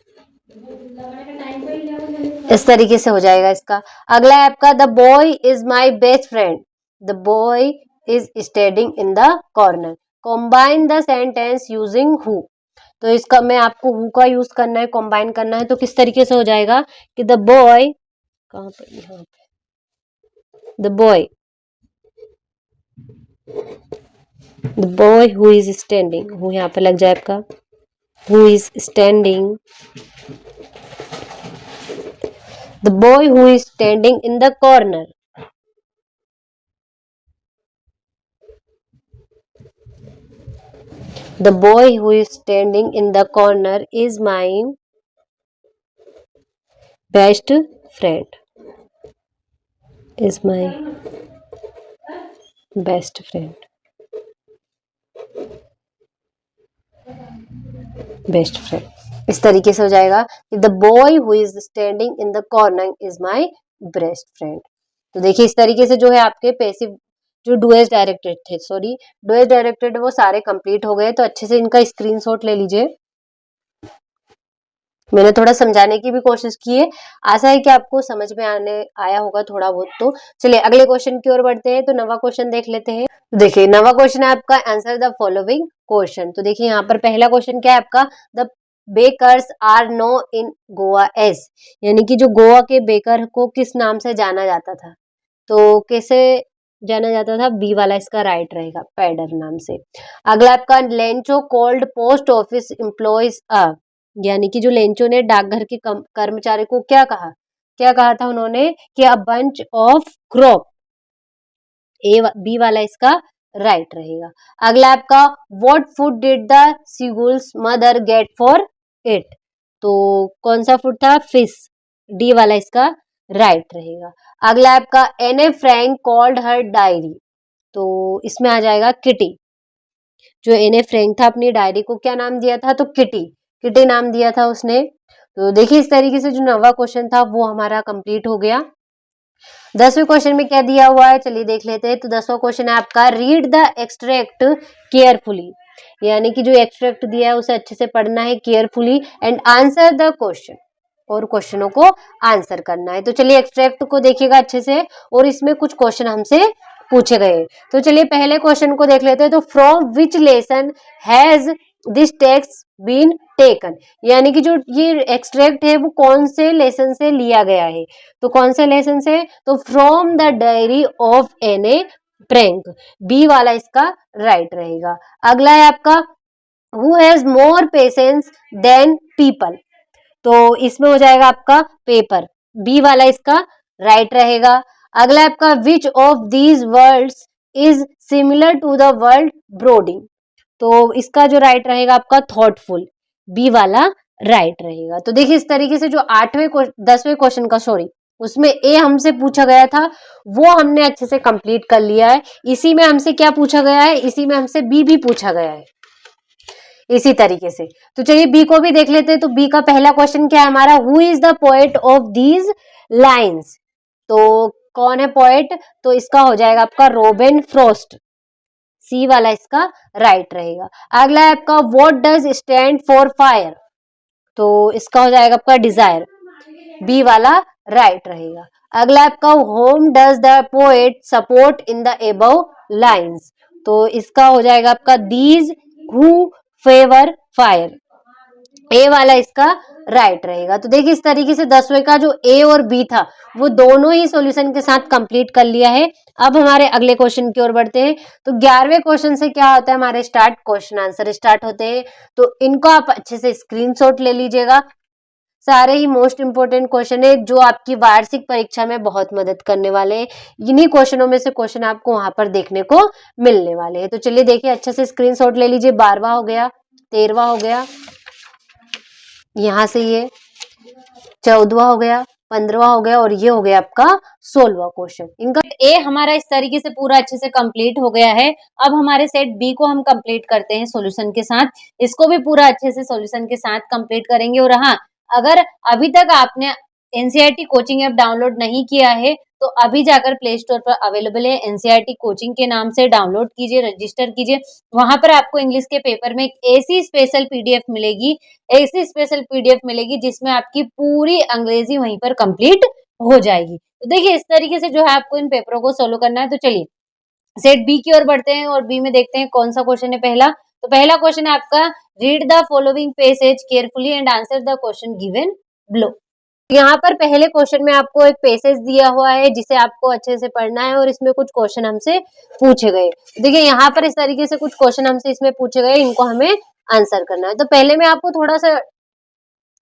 इस तरीके से हो जाएगा इसका। अगला है आपका, the boy is my best friend, the boy is standing in the corner, combine the sentence using who. तो इसका मैं आपको हु का यूज करना है, कॉम्बाइन करना है, तो किस तरीके से हो जाएगा कि द बॉय, कहाँ पे, यहाँ पे, the boy who is standing, who यहाँ पे लग जाए आपका, who is standing, the boy who is standing in the corner, the boy who is standing in the corner is my best friend, is my best friend, best friend. इस तरीके से हो जाएगा कि the boy who is standing in the corner is my best friend. तो देखिए इस तरीके से जो है आपके पैसिव जो डुएस डायरेक्टेड थे, सॉरी डुएस डायरेक्टेड, वो सारे कंप्लीट हो गए। तो अच्छे से इनका स्क्रीनशॉट ले लीजिए, मैंने थोड़ा समझाने की भी कोशिश की है, आशा है कि आपको समझ में आया होगा थोड़ा बहुत। तो चलिए अगले क्वेश्चन की ओर बढ़ते हैं। तो नवा क्वेश्चन देख लेते हैं। देखिए नवा क्वेश्चन है आपका, आंसर द फॉलोइंग क्वेश्चन। तो देखिए यहाँ पर पहला क्वेश्चन क्या है आपका, the bakers are known in Goa as, यानी कि जो गोवा के बेकर को किस नाम से जाना जाता था, तो कैसे जाना जाता था, बी वाला इसका राइट रहेगा, पैडर नाम से। अगला आपका, Lencho called post office employees a, यानी कि जो लेंचो ने डाकघर के कर्मचारी को क्या कहा था उन्होंने, कि a bunch of crop, B वाला इसका राइट रहेगा। अगला आपका, what food did the seagull's mother get for it, तो कौन सा फूड था, फिश, डी वाला इसका राइट रहेगा। अगला आपका, एने फ्रैंक कॉल्ड हर डायरी, तो इसमें आ जाएगा किटी, जो एने फ्रैंक था अपनी डायरी को क्या नाम दिया था, तो किटी नाम दिया था उसने। तो देखिए इस तरीके से जो नवा क्वेश्चन था वो हमारा कंप्लीट हो गया। 10वें क्वेश्चन में क्या दिया हुआ है, चलिए देख लेते हैं। तो 10वां क्वेश्चन है आपका, रीड द एक्सट्रैक्ट केयरफुली, यानी कि जो एक्सट्रैक्ट दिया है उसे अच्छे से पढ़ना है carefully, and answer the question, और क्वेश्चनों को आंसर करना है। तो चलिए एक्सट्रैक्ट को देखिएगा अच्छे से, और इसमें कुछ क्वेश्चन हमसे पूछे गए। तो चलिए पहले क्वेश्चन को देख लेते हैं। तो from which lesson has this text been taken, यानी कि जो ये एक्सट्रैक्ट है वो कौन से लेसन से लिया गया है, तो कौन से लेसन से, तो from the diary of Anne Frank, B वाला इसका राइट रहेगा। अगला है आपका, who has more patience than people, तो इसमें हो जाएगा आपका पेपर, बी वाला इसका राइट रहेगा। अगला आपका, which of these words is similar to the word brooding, तो इसका जो राइट रहेगा आपका थॉटफुल, बी वाला राइट रहेगा। तो देखिए इस तरीके से जो 10वें क्वेश्चन का, सॉरी उसमें ए हमसे पूछा गया था वो हमने अच्छे से कंप्लीट कर लिया है। इसी में हमसे क्या पूछा गया है, इसी में हमसे बी भी पूछा गया है इसी तरीके से। तो चलिए बी को भी देख लेते हैं। तो बी का पहला क्वेश्चन क्या है हमारा, who is the poet of these lines, तो कौन है पोएट, तो इसका हो जाएगा आपका रोबेन फ्रॉस्ट, सी वाला इसका राइट रहेगा। अगला है आपका, what does stand for fire, तो इसका हो जाएगा आपका डिजायर, बी वाला राइट रहेगा। अगला आपका, home does the poet support in the above lines, तो इसका हो जाएगा आपका दीज हु फेवर फायर, ए वाला इसका राइट रहेगा। तो देखिए इस तरीके से 10वें का जो ए और बी था वो दोनों ही सॉल्यूशन के साथ कंप्लीट कर लिया है। अब हमारे अगले क्वेश्चन की ओर बढ़ते हैं। तो 11वें क्वेश्चन से क्या होता है, हमारे स्टार्ट क्वेश्चन आंसर स्टार्ट होते हैं। तो इनको आप अच्छे से स्क्रीनशॉट ले लीजिएगा। सारे ही मोस्ट इंपोर्टेंट क्वेश्चन है जो आपकी वार्षिक परीक्षा में बहुत मदद करने वाले हैं। इन्हीं क्वेश्चनों में से क्वेश्चन आपको वहां पर देखने को मिलने वाले हैं। तो चलिए देखिए अच्छे से स्क्रीनशॉट ले लीजिए। 12वां हो गया, 13वां हो गया, यहाँ से ये 14वां हो गया, 15वां हो गया और ये हो गया आपका 16वां क्वेश्चन। इनका ए हमारा इस तरीके से पूरा अच्छे से कंप्लीट हो गया है। अब हमारे सेट बी को हम कंप्लीट करते हैं सॉल्यूशन के साथ। इसको भी पूरा अच्छे से सॉल्यूशन के साथ कंप्लीट करेंगे। और हाँ, अगर अभी तक आपने एनसीईआरटी कोचिंग ऐप डाउनलोड नहीं किया है तो अभी जाकर प्ले स्टोर पर अवेलेबल है। एनसीईआरटी कोचिंग के नाम से डाउनलोड कीजिए, रजिस्टर कीजिए। वहां पर आपको इंग्लिश के पेपर में एक ऐसी स्पेशल पीडीएफ मिलेगी, ऐसी स्पेशल पीडीएफ मिलेगी जिसमें आपकी पूरी अंग्रेजी वहीं पर कंप्लीट हो जाएगी। तो देखिए इस तरीके से जो है आपको इन पेपरों को सोल्व करना है। तो चलिए सेट बी की ओर बढ़ते हैं और बी में देखते हैं कौन सा क्वेश्चन है पहला। तो पहला क्वेश्चन है आपका, read the following passage carefully and answer the question given below. यहाँ पर पहले क्वेश्चन में आपको एक पैसेज दिया हुआ है जिसे आपको अच्छे से पढ़ना है और इसमें कुछ क्वेश्चन हमसे पूछे गए। देखिए यहाँ पर इस तरीके से कुछ क्वेश्चन हमसे इसमें पूछे गए, इनको हमें आंसर करना है। तो पहले मैं आपको थोड़ा सा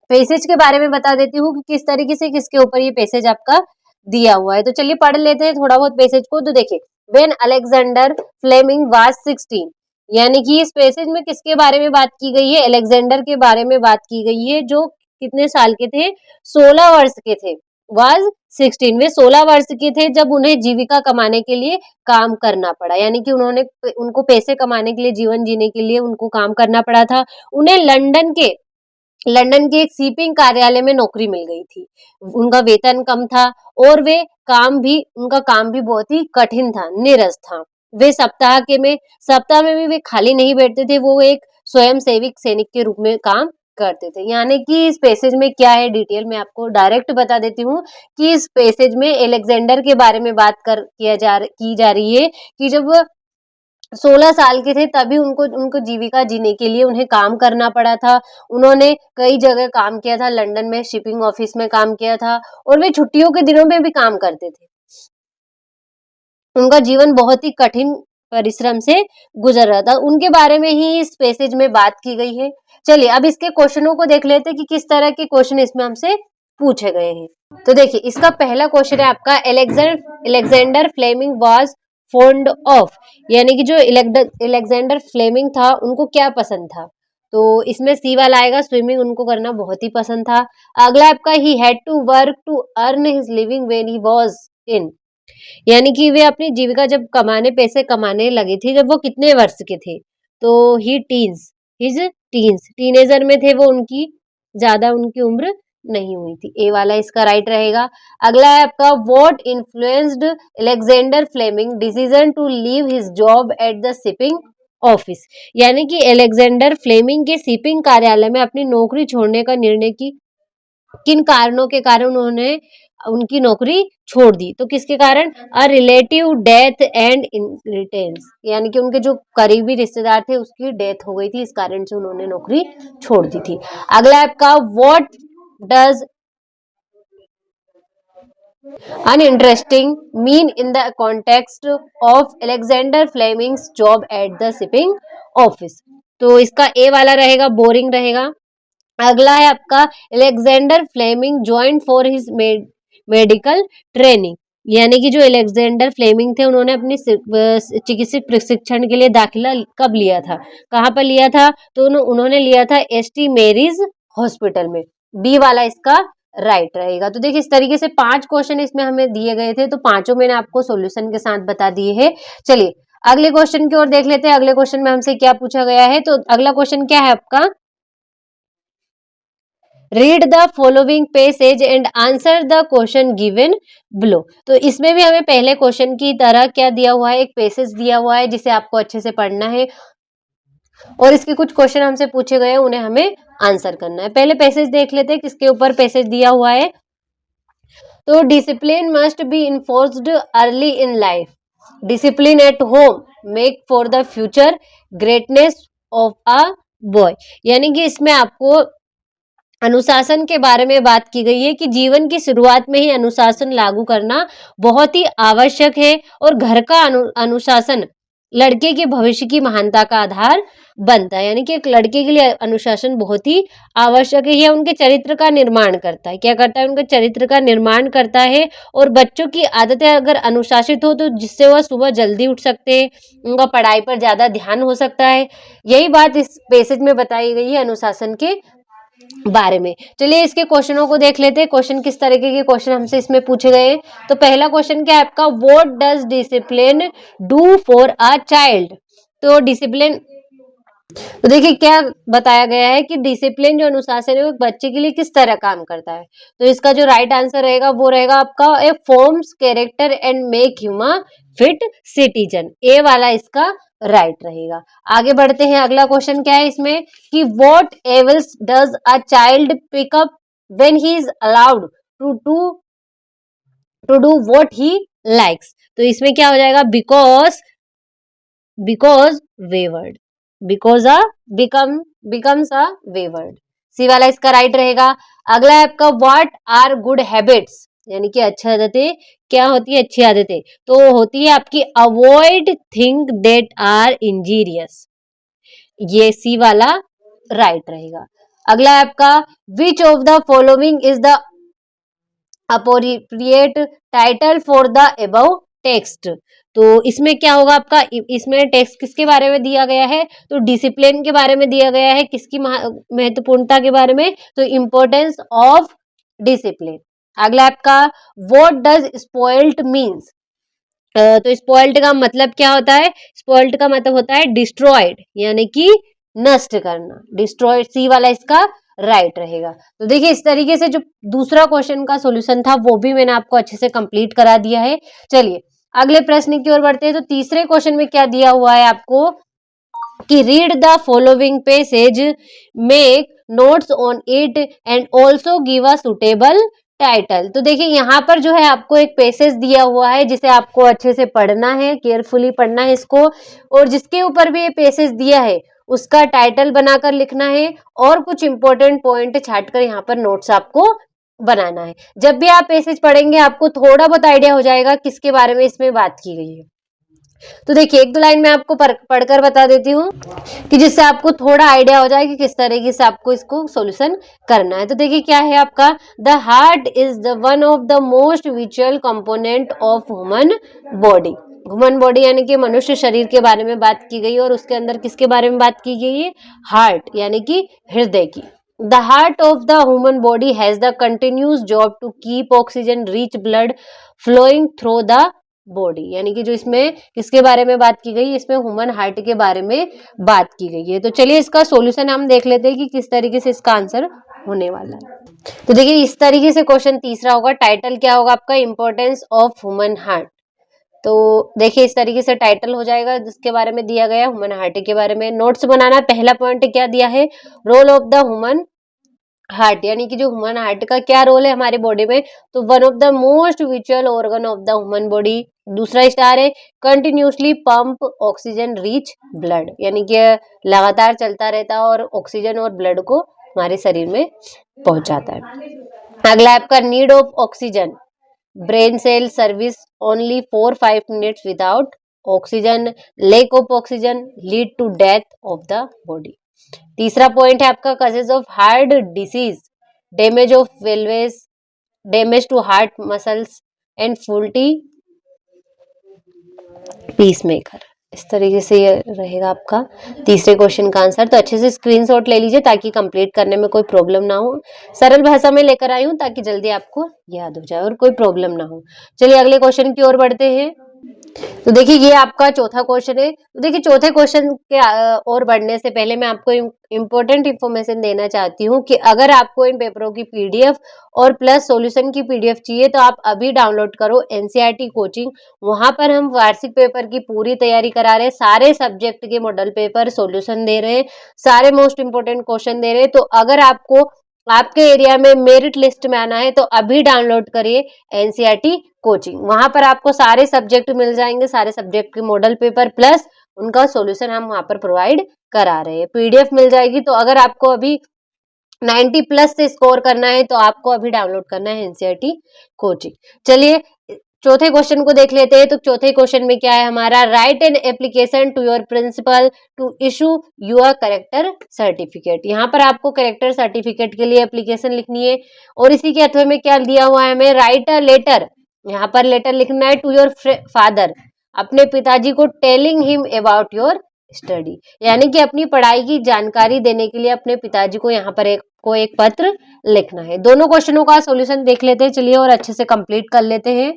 पैसेज के बारे में बता देती हूँ कि किस तरीके से किसके ऊपर ये पैसेज आपका दिया हुआ है। तो चलिए पढ़ लेते हैं थोड़ा बहुत पैसेज को। तो देखिए, व्हेन अलेक्जेंडर फ्लेमिंग वाज 16, यानी कि इस पैसेज में किसके बारे में बात की गई है, अलेक्जेंडर के बारे में बात की गई है जो कितने साल के थे, 16 वर्ष के थे। वाज 16, वे 16 वर्ष के थे जब उन्हें जीविका कमाने के लिए काम करना पड़ा, यानी कि उनको पैसे कमाने के लिए, जीवन जीने के लिए उनको काम करना पड़ा था। उन्हें लंदन के एक शिपिंग कार्यालय में नौकरी मिल गई थी। उनका वेतन कम था और उनका काम भी बहुत ही कठिन था, नीरस था। वे सप्ताह में भी वे खाली नहीं बैठते थे, वो एक स्वयं सेविक सैनिक के रूप में काम करते थे। यानी कि इस पैसेज में क्या है, डिटेल में आपको डायरेक्ट बता देती हूँ कि इस पैसेज में अलेक्जेंडर के बारे में की जा रही है कि जब 16 साल के थे तभी उनको जीविका जीने के लिए उन्हें काम करना पड़ा था। उन्होंने कई जगह काम किया था, लंदन में शिपिंग ऑफिस में काम किया था और वे छुट्टियों के दिनों में भी काम करते थे। उनका जीवन बहुत ही कठिन परिश्रम से गुजर रहा था। उनके बारे में ही इस पैसेज में बात की गई है। चलिए अब इसके क्वेश्चनों को देख लेते हैं कि किस तरह के क्वेश्चन इसमें हमसे पूछे गए हैं। तो देखिए इसका पहला क्वेश्चन है आपका, Alexander Fleming was fond of, यानी कि जो अलेक्जेंडर फ्लेमिंग था उनको क्या पसंद था। तो इसमें सी वाला आएगा, स्विमिंग उनको करना बहुत ही पसंद था। अगला आपका, he had to work to earn his living when he was in, यानी कि वे अपनी जीविका जब पैसे कमाने लगे थे जब वो कितने वर्ष के थे। तो हिज टीनेजर में थे वो, ज्यादा उनकी उम्र नहीं हुई थी। ए वाला इसका राइट रहेगा। अगला है आपका, what influenced Alexander Fleming decision to leave his job at the shipping office, यानी कि अलेक्जेंडर फ्लेमिंग के शिपिंग कार्यालय में अपनी नौकरी छोड़ने का निर्णय की किन कारणों के कारण उन्होंने उनकी नौकरी छोड़ दी। तो किसके कारण, अ रिलेटिव डेथ एंड इनहेरिटेंस, यानी कि उनके जो करीबी रिश्तेदार थे उसकी डेथ हो गई थी, इस कारण से उन्होंने नौकरी छोड़ दी थी। अगला आपका, what does uninteresting mean in the context of Alexander Fleming's job at the shipping office. तो इसका ए वाला रहेगा, बोरिंग रहेगा। अगला है आपका, Alexander Fleming joined for his medical training, यानी कि जो अलेक्जेंडर फ्लेमिंग थे उन्होंने अपनी चिकित्सक प्रशिक्षण के लिए दाखिला कब लिया था, कहाँ पर लिया था। तो उन्होंने लिया था एसटी मेरीज हॉस्पिटल में। बी वाला इसका राइट रहेगा। तो देखिए इस तरीके से 5 क्वेश्चन इसमें हमें दिए गए थे, तो पांचों मैंने आपको सॉल्यूशन के साथ बता दिए हैं। चलिए अगले क्वेश्चन की ओर देख लेते हैं। अगले क्वेश्चन में हमसे क्या पूछा गया है। तो अगला क्वेश्चन क्या है आपका, read the following passage and answer the question given below. तो इसमें भी हमें पहले क्वेश्चन की तरह क्या दिया हुआ है, एक पैसेज दिया हुआ है जिसे आपको अच्छे से पढ़ना है और इसके कुछ क्वेश्चन हमसे पूछे गए हैं, उन्हें हमें आंसर करना है। पहले पैसेज देख लेते हैं किसके ऊपर पैसेज दिया हुआ है। तो discipline must be enforced early in life, discipline at home make for the future greatness of a boy, यानी कि इसमें आपको अनुशासन के बारे में बात की गई है कि जीवन की शुरुआत में ही अनुशासन लागू करना बहुत ही आवश्यक है और घर का अनुशासन लड़के के भविष्य की महानता का आधार बनता है। यानी कि एक लड़के के लिए अनुशासन बहुत ही आवश्यक है। यह उनके चरित्र का निर्माण करता है। क्या करता है? उनके चरित्र का निर्माण करता है। और बच्चों की आदतें अगर अनुशासित हो तो जिससे वह सुबह जल्दी उठ सकते हैं, उनका पढ़ाई पर ज्यादा ध्यान हो सकता है। यही बात इस पैसेज में बताई गई है अनुशासन के बारे में। चलिए इसके क्वेश्चनों को देख लेते हैं। क्वेश्चन किस तरीके के क्वेश्चन हमसे इसमें पूछे गए हैं। तो पहला क्वेश्चन क्या है आपका? What does discipline do for a child? तो डिसिप्लिन, तो देखिए क्या बताया गया है कि डिसिप्लिन जो अनुशासन है वो एक बच्चे के लिए किस तरह काम करता है। तो इसका जो राइट आंसर रहेगा वो रहेगा आपका A forms character and make human fit citizen. A वाला इसका राइट रहेगा। आगे बढ़ते हैं। अगला क्वेश्चन क्या है इसमें कि what evils does a child pick up when he is allowed to do what he likes? तो इसमें क्या हो जाएगा? Because wayward, because a becomes a wayward. C वाला इसका राइट रहेगा। अगला है आपका व्हाट आर गुड हैबिट्स, यानी कि अच्छी आदतें क्या होती है? अच्छी आदतें तो होती है आपकी avoid thing that are injurious. ये सी वाला राइट रहेगा। अगला है आपका which of the following is the appropriate title for the above text? तो इसमें क्या होगा आपका? इसमें टेक्स्ट किसके बारे में दिया गया है? तो डिसिप्लिन के बारे में दिया गया है। किसकी महत्वपूर्णता के बारे में? तो इम्पोर्टेंस ऑफ डिसिप्लिन। अगला आपका व्हाट डज स्पॉइल्ड मीन्स? तो स्पॉइल्ड का मतलब क्या होता है? स्पॉइल्ड का मतलब होता है डिस्ट्रॉयड, यानी कि नष्ट करना। डिस्ट्रॉयड सी वाला इसका राइट रहेगा। तो देखिए इस तरीके से जो दूसरा क्वेश्चन का सॉल्यूशन था वो भी मैंने आपको अच्छे से कंप्लीट करा दिया है। चलिए अगले प्रश्न की ओर बढ़ते हैं। तो तीसरे क्वेश्चन में क्या दिया हुआ है आपको कि read the following passage, make notes on it and also give a suitable title. तो देखिए यहाँ पर जो है आपको एक पैसेज दिया हुआ है जिसे आपको अच्छे से पढ़ना है, केयरफुली पढ़ना है इसको, और जिसके ऊपर भी ये पैसेज दिया है उसका टाइटल बनाकर लिखना है और कुछ इंपॉर्टेंट पॉइंट छाटकर यहाँ पर नोट्स आपको बनाना है। जब भी आप पैसेज पढ़ेंगे आपको थोड़ा बहुत आइडिया हो जाएगा किसके बारे में इसमें बात की गई है। तो देखिए एक दो लाइन में आपको पढ़कर बता देती हूँ कि जिससे आपको थोड़ा आइडिया हो जाए कि किस तरीके से आपको इसको सॉल्यूशन करना है। तो देखिए क्या है आपका, the heart is the one of the most vital component of human body. Human body यानी कि मनुष्य शरीर के बारे में बात की गई और उसके अंदर किसके बारे में बात की गई है? हार्ट यानी कि हृदय की। The heart of the human body has the continuous job to keep oxygen rich blood flowing through the body. यानी कि जो इसमें किसके बारे में बात की गई? इसमें ह्यूमन हार्ट के बारे में बात की गई है। तो चलिए इसका सॉल्यूशन हम देख लेते हैं कि किस तरीके से इसका आंसर होने वाला है। तो देखिए इस तरीके से क्वेश्चन तीसरा होगा। टाइटल क्या होगा आपका? Importance of human heart. तो देखिए इस तरीके से टाइटल हो जाएगा जिसके बारे में दिया गया ह्यूमन हार्ट के बारे में। नोट्स बनाना, पहला पॉइंट क्या दिया है? Role of the human heart, यानी कि जो ह्यूमन हार्ट का क्या रोल है हमारे बॉडी में? तो one of the most vital organ of the human body. दूसरा स्टार है continuously pump oxygen rich blood, यानी कि लगातार चलता रहता है और ऑक्सीजन और ब्लड को हमारे शरीर में पहुंचाता है। अगला आपका need of oxygen, brain cell service only 4-5 minutes without oxygen, lack of oxygen lead to death of the body. तीसरा पॉइंट है आपका causes of heart disease, damage of valves, damage to heart muscles and faulty pacemaker. इस तरीके से ये रहेगा आपका तीसरे क्वेश्चन का आंसर। तो अच्छे से स्क्रीनशॉट ले लीजिए ताकि कंप्लीट करने में कोई प्रॉब्लम ना हो। सरल भाषा में लेकर आई हूं ताकि जल्दी आपको याद हो जाए और कोई प्रॉब्लम ना हो। चलिए अगले क्वेश्चन की ओर बढ़ते हैं। तो देखिए ये आपका चौथा क्वेश्चन है। तो देखिए चौथे क्वेश्चन के और बढ़ने से पहले मैं आपको इम्पोर्टेंट इन्फॉर्मेशन देना चाहती हूँ कि अगर आपको इन पेपरों की पीडीएफ और प्लस सॉल्यूशन की पीडीएफ चाहिए तो आप अभी डाउनलोड करो एनसीईआरटी कोचिंग। वहां पर हम वार्षिक पेपर की पूरी तैयारी करा रहे हैं, सारे सब्जेक्ट के मॉडल पेपर सॉल्यूशन दे रहे हैं, सारे मोस्ट इंपोर्टेंट क्वेश्चन दे रहे हैं। तो अगर आपको आपके एरिया में मेरिट लिस्ट में आना है तो अभी डाउनलोड करिए एनसीईआरटी कोचिंग। वहां पर आपको सारे सब्जेक्ट मिल जाएंगे, सारे सब्जेक्ट के मॉडल पेपर प्लस उनका सॉल्यूशन हम वहां पर प्रोवाइड करा रहे हैं। पीडीएफ मिल जाएगी। तो अगर आपको अभी 90 प्लस से स्कोर करना है तो आपको अभी डाउनलोड करना है एनसीईआरटी कोचिंग। चलिए चौथे क्वेश्चन को देख लेते हैं। तो चौथे क्वेश्चन में क्या है हमारा, write an application to your principal to issue your character certificate. यहाँ पर आपको करेक्टर सर्टिफिकेट के लिए एप्लीकेशन लिखनी है और इसी के अथवा में क्या दिया हुआ है हमें, राइट अ लेटर। यहाँ पर लेटर लिखना है टू योर फादर, अपने पिताजी को, telling him about your study, यानी कि अपनी पढ़ाई की जानकारी देने के लिए अपने पिताजी को यहाँ पर एक पत्र लिखना है। दोनों क्वेश्चनों का सॉल्यूशन देख लेते हैं चलिए और अच्छे से कंप्लीट कर लेते हैं।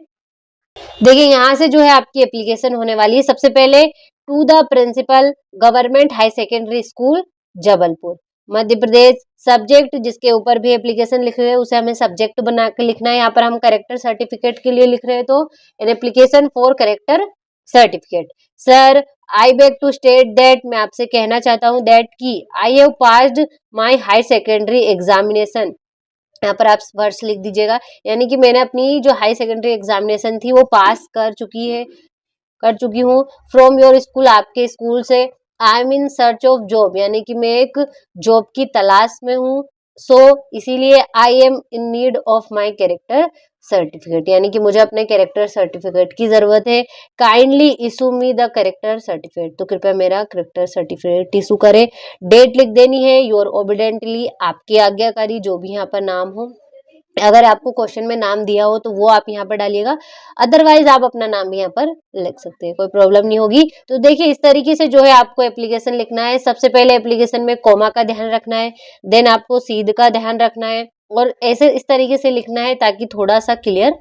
देखिए यहाँ से जो है आपकी एप्लीकेशन होने वाली है। सबसे पहले to the principal government high secondary school Jabalpur Madhya Pradesh. Subject जिसके ऊपर भी एप्लीकेशन लिख रहे हैं उसे हमें सब्जेक्ट बना के लिखना है। यहाँ पर हम करेक्टर सर्टिफिकेट के लिए लिख रहे हैं तो an application for character certificate. Sir I beg to state that, मैं आपसे कहना चाहता हूँ दैट की I have passed my high secondary examination. यहाँ पर आप वर्ष लिख दीजिएगा, यानी कि मैंने अपनी जो हाई सेकेंडरी एग्जामिनेशन थी वो पास कर चुकी हूँ। फ्रॉम योर स्कूल, आपके स्कूल से। I am in search of job, यानी कि मैं एक जॉब की तलाश में हूँ। सो इसीलिए I am in need of my character certificate, यानी कि मुझे अपने कैरेक्टर सर्टिफिकेट की जरूरत है। Kindly issue me the character certificate, तो कृपया मेरा कैरेक्टर सर्टिफिकेट इशू करें। डेट लिख देनी है, योर ओबिडेंटली, आपकी आज्ञाकारी, जो भी यहाँ पर नाम हो। अगर आपको क्वेश्चन में नाम दिया हो तो वो आप यहाँ पर डालिएगा, अदरवाइज आप अपना नाम भी यहाँ पर लिख सकते हैं, कोई प्रॉब्लम नहीं होगी। तो देखिए इस तरीके से जो है आपको एप्लीकेशन लिखना है। सबसे पहले एप्लीकेशन में कॉमा का ध्यान रखना है, देन आपको सीध का ध्यान रखना है और ऐसे इस तरीके से लिखना है ताकि थोड़ा सा क्लियर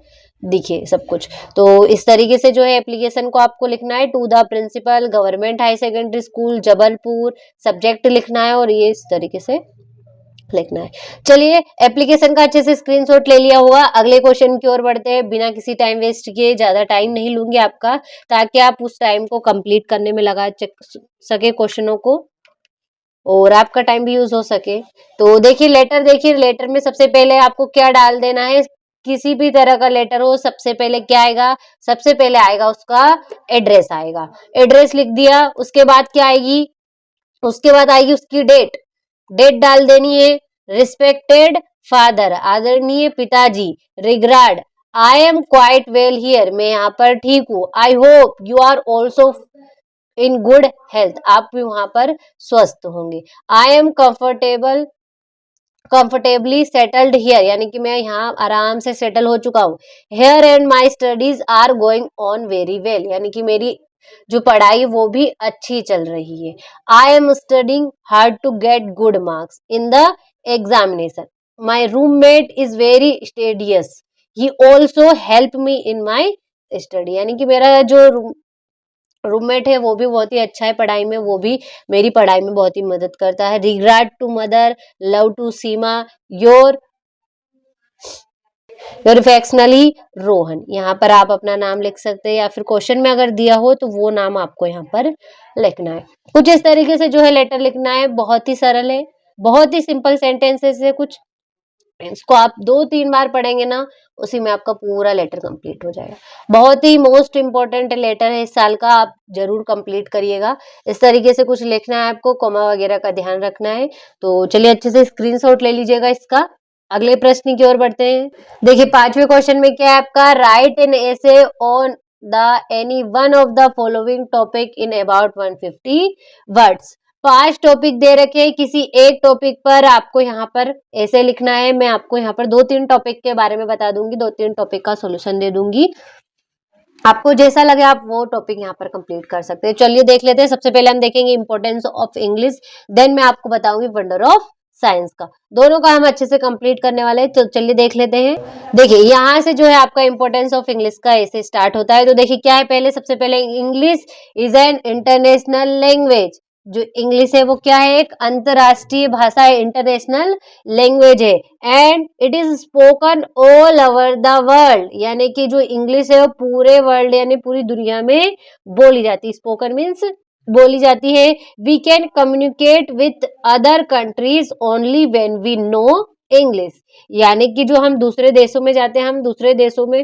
दिखे सब कुछ। तो इस तरीके से जो है एप्लीकेशन को आपको लिखना है, to the principal government high secondary school Jabalpur, subject लिखना है और ये इस तरीके से लिखना है। चलिए एप्लीकेशन का अच्छे से स्क्रीनशॉट ले लिया होगा। अगले क्वेश्चन की ओर बढ़ते हैं बिना किसी टाइम वेस्ट किए। ज्यादा टाइम नहीं लूंगी आपका, ताकि आप उस टाइम को कंप्लीट करने में लगा सके क्वेश्चनों को और आपका टाइम भी यूज हो सके। तो देखिए लेटर में सबसे पहले आपको क्या डाल देना है, किसी भी तरह का लेटर हो सबसे पहले क्या आएगा, सबसे पहले आएगा उसका एड्रेस आएगा। एड्रेस लिख दिया, उसके बाद क्या आएगी, उसके बाद आएगी उसकी डेट डाल देनी है। रिस्पेक्टेड फादर, आदरणीय पिताजी। Regard, I am quite well here, मैं यहाँ पर ठीक हूँ। I hope you are also in good health, आप भी वहां पर स्वस्थ होंगे। I am comfortably settled here, यानी कि मैं यहाँ आराम से सेटल हो चुका हूँ। Here and my studies are going on very well, यानी कि मेरी जो पढ़ाई वो भी अच्छी चल रही है। I am studying hard to get good marks in the examination. My roommate is very studious, he also help me in my study, यानी कि मेरा जो रूममेट है वो भी बहुत ही अच्छा है पढ़ाई में, वो भी मेरी पढ़ाई में बहुत ही मदद करता है। Regard to mother, love to Seema, your your affectionately Rohan. यहाँ पर आप अपना नाम लिख सकते हैं या फिर क्वेश्चन में अगर दिया हो तो वो नाम आपको यहाँ पर लिखना है। कुछ इस तरीके से जो है लेटर लिखना है, बहुत ही सरल है, बहुत ही सिंपल सेंटेंसेस है कुछ। इसको आप 2-3 बार पढ़ेंगे ना, उसी में आपका पूरा लेटर कंप्लीट हो जाएगा। बहुत ही मोस्ट इंपॉर्टेंट लेटर है इस साल का, आप जरूर कंप्लीट करिएगा। इस तरीके से कुछ लिखना है आपको, कॉमा वगैरह का ध्यान रखना है। तो चलिए अच्छे से स्क्रीनशॉट ले लीजिएगा इसका। अगले प्रश्न की ओर बढ़ते हैं। देखिए 5वें क्वेश्चन में क्या है आपका, write an essay on the any one of the following topic in about 150 words. 5 topic दे रखे हैं, किसी एक टॉपिक पर आपको यहाँ पर ऐसे लिखना है। मैं आपको यहाँ पर 2-3 टॉपिक के बारे में बता दूंगी, 2-3 टॉपिक का सॉल्यूशन दे दूंगी, आपको जैसा लगे आप वो टॉपिक यहाँ पर कंप्लीट कर सकते हैं। चलिए देख लेते हैं। सबसे पहले हम देखेंगे इंपॉर्टेंस ऑफ इंग्लिश, देन मैं आपको बताऊंगी वंडर ऑफ साइंस का। दोनों का हम अच्छे से कंप्लीट करने वाले हैं, तो चलिए देख लेते हैं। देखिए यहाँ से जो है आपका इंपॉर्टेंस ऑफ इंग्लिश का ऐसे स्टार्ट होता है। तो देखिए क्या है, पहले सबसे पहले English is an international language. जो इंग्लिश है वो क्या है, एक अंतरराष्ट्रीय भाषा है, इंटरनेशनल लैंग्वेज है। And it is spoken all over the world, यानी कि जो इंग्लिश है वो पूरे वर्ल्ड यानी पूरी दुनिया में बोली जाती है। स्पोकन मीन्स बोली जाती है। We can communicate with other countries only when we know English, यानी कि जो हम दूसरे देशों में जाते हैं, हम दूसरे देशों में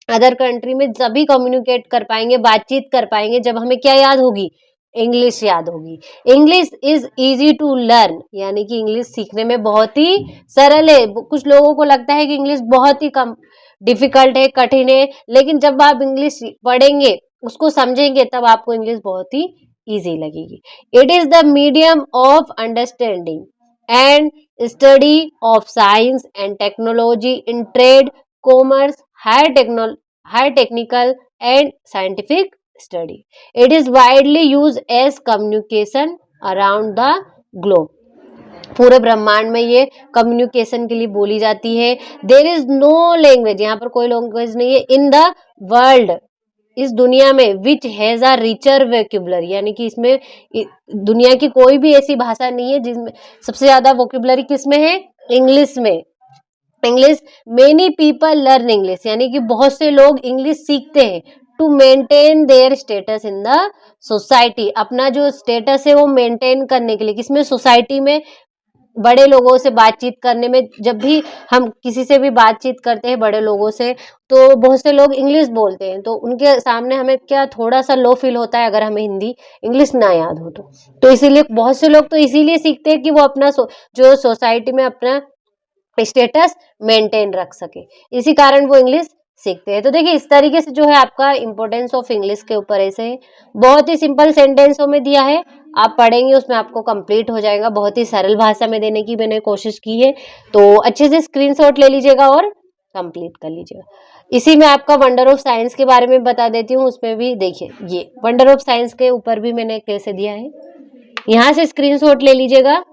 अदर कंट्री में तभी कम्युनिकेट कर पाएंगे, बातचीत कर पाएंगे जब हमें क्या याद होगी, इंग्लिश याद होगी। English is easy to learn, यानी कि इंग्लिश सीखने में बहुत ही सरल है। कुछ लोगों को लगता है कि इंग्लिश बहुत ही कम डिफिकल्ट है, कठिन है, लेकिन जब आप इंग्लिश पढ़ेंगे, उसको समझेंगे, तब आपको इंग्लिश बहुत ही इजी लगेगी। It is the medium of understanding and study of science and technology in trade, commerce, higher technical and scientific study. It is widely used as communication around the globe. पूरे ब्रह्मांड में ये कम्युनिकेशन के लिए बोली जाती है। देर इज नो लैंग्वेज, यहाँ पर कोई लैंग्वेज नहीं है, इन द वर्ल्ड, इस दुनिया में, which has a richer vocabulary, यानी कि इसमें दुनिया की कोई भी ऐसी भाषा नहीं है जिसमें सबसे ज्यादा वोकेबुलरी किसमें है, इंग्लिश में। English, many people learn English, यानी कि बहुत से लोग इंग्लिश सीखते हैं to maintain their status in the society, अपना जो स्टेटस है वो मेंटेन करने के लिए, किसमें, सोसाइटी में, बड़े लोगों से बातचीत करने में। जब भी हम किसी से भी बातचीत करते हैं बड़े लोगों से, तो बहुत से लोग इंग्लिश बोलते हैं, तो उनके सामने हमें क्या थोड़ा सा लो फील होता है अगर हमें हिंदी इंग्लिश ना याद हो तो इसीलिए बहुत से लोग तो इसीलिए सीखते हैं कि वो अपना जो सोसाइटी में अपना स्टेटस मेंटेन रख सके, इसी कारण वो इंग्लिश सीखते हैं। तो देखिए इस तरीके से जो है आपका इंपॉर्टेंस ऑफ इंग्लिश के ऊपर ऐसे है, बहुत ही सिंपल सेंटेंसों में दिया है, आप पढ़ेंगे उसमें आपको कंप्लीट हो जाएगा। बहुत ही सरल भाषा में देने की मैंने कोशिश की है, तो अच्छे से स्क्रीनशॉट ले लीजिएगा और कंप्लीट कर लीजिएगा। इसी में आपका वंडर ऑफ साइंस के बारे में बता देती हूँ, उसमें भी देखिए ये वंडर ऑफ साइंस के ऊपर भी मैंने कैसे दिया है, यहाँ से स्क्रीनशॉट ले लीजिएगा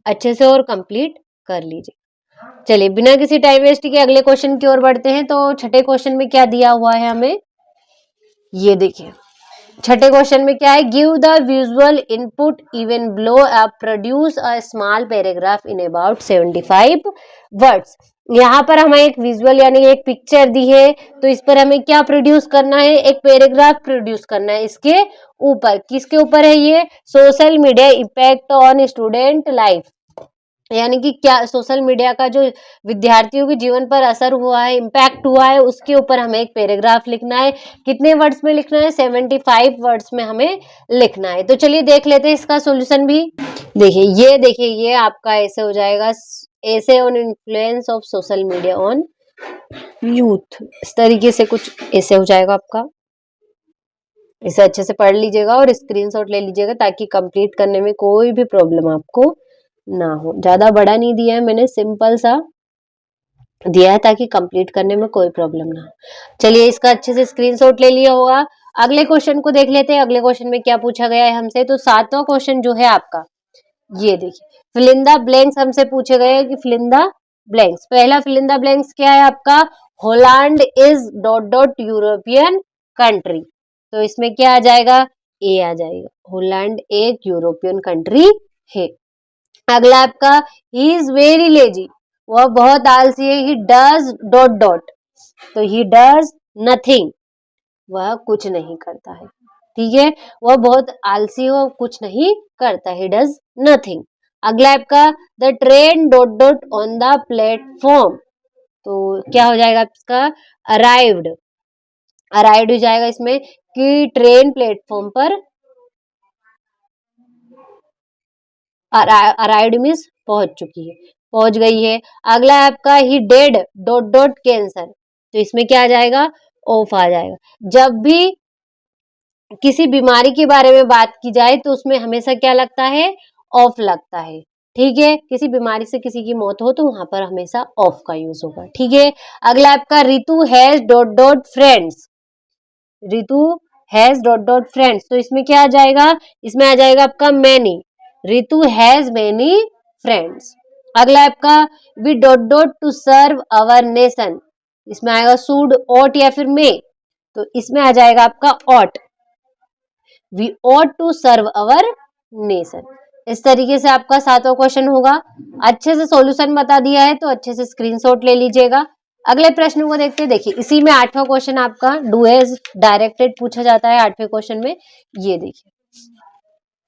अच्छे से और कंप्लीट कर लीजिए। चलिए बिना किसी टाइम वेस्ट के अगले क्वेश्चन की ओर बढ़ते हैं। तो छठे क्वेश्चन में क्या दिया हुआ है हमें, ये देखिए छठे क्वेश्चन में क्या है, give the visual input even blow up produce a small paragraph in about 75 words. यहाँ पर हमें एक विजुअल यानी एक पिक्चर दी है, तो इस पर हमें क्या प्रोड्यूस करना है, एक पैराग्राफ प्रोड्यूस करना है। इसके ऊपर, किसके ऊपर है ये, social media impact on student life, यानी कि क्या सोशल मीडिया का जो विद्यार्थियों के जीवन पर असर हुआ है, इम्पैक्ट हुआ है, उसके ऊपर हमें एक पैराग्राफ लिखना है। कितने वर्ड्स में लिखना है, 75 वर्ड्स में हमें लिखना है। तो चलिए देख लेते हैं इसका सॉल्यूशन भी। देखिए ये आपका ऐसे हो जाएगा, ऐसे on influence of social media on youth, इस तरीके से कुछ ऐसे हो जाएगा आपका। इसे अच्छे से पढ़ लीजिएगा और स्क्रीनशॉट ले लीजिएगा ताकि कंप्लीट करने में कोई भी प्रॉब्लम आपको ना हो। ज्यादा बड़ा नहीं दिया है मैंने, सिंपल सा दिया है ताकि कंप्लीट करने में कोई प्रॉब्लम ना हो। चलिए इसका अच्छे से स्क्रीनशॉट ले लिया होगा। अगले क्वेश्चन को देख लेते हैं, अगले क्वेश्चन में क्या पूछा गया है हमसे। तो 7वां क्वेश्चन जो है आपका, ये देखिए फिल इन द ब्लैंक्स हमसे पूछे गए कि फिल इन द ब्लैंक्स। पहला फिल इन द ब्लैंक्स क्या है आपका, Holland is dot dot European country. तो इसमें क्या आ जाएगा, ए आ जाएगा, हॉलैंड एक यूरोपियन कंट्री है। अगला आपका, ही इज वेरी लेजी, वह बहुत आलसी है। ही डज डॉट डॉट, तो ही डज नथिंग, वह कुछ नहीं करता है। ठीक है, वह बहुत आलसी हो, कुछ नहीं करता, ही डज नथिंग। अगला आपका, the train dot dot on the platform, तो क्या हो जाएगा इसका, अराइव्ड, अराइव्ड हो जाएगा इसमें कि ट्रेन प्लेटफॉर्म पर, अराइव्ड मीन्स पहुंच चुकी है, पहुंच गई है। अगला है आपका, ही डेड डॉट डॉट कैंसर, तो इसमें क्या आ जाएगा, ऑफ आ जाएगा। जब भी किसी बीमारी के बारे में बात की जाए तो उसमें हमेशा क्या लगता है, ऑफ लगता है। ठीक है, किसी बीमारी से किसी की मौत हो तो वहां पर हमेशा ऑफ का यूज होगा। ठीक है, अगला आपका, Ritu has dot dot friends, Ritu has dot dot friends, तो इसमें क्या आ जाएगा, इसमें आ जाएगा आपका many, Ritu has many friends. अगला आपका, we dot dot to serve our nation, इसमें आएगा शुड, ought या फिर मे, तो इसमें आ जाएगा आपका ought, we ought to serve our nation. इस तरीके से आपका 7वां क्वेश्चन होगा। अच्छे से सॉल्यूशन बता दिया है तो अच्छे से स्क्रीनशॉट ले लीजिएगा। अगले प्रश्न को देखते हैं। देखिए इसी में 8वां क्वेश्चन आपका डू एज डायरेक्टेड पूछा जाता है 8वें क्वेश्चन में। ये देखिए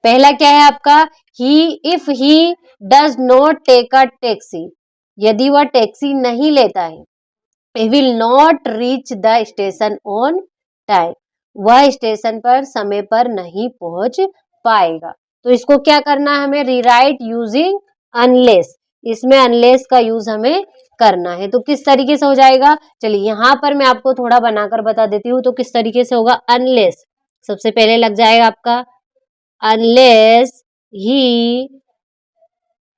पहला क्या है आपका, he if he does not take a taxi, यदि वह टैक्सी नहीं लेता है, he will not reach the station on time, वह स्टेशन पर समय पर नहीं पहुंच पाएगा। तो इसको क्या करना है हमें, रीराइट यूजिंग अनलेस, इसमें अनलेस का यूज हमें करना है। तो किस तरीके से हो जाएगा, चलिए यहाँ पर मैं आपको थोड़ा बनाकर बता देती हूँ। तो किस तरीके से होगा, अनलेस सबसे पहले लग जाएगा आपका अनलेस ही,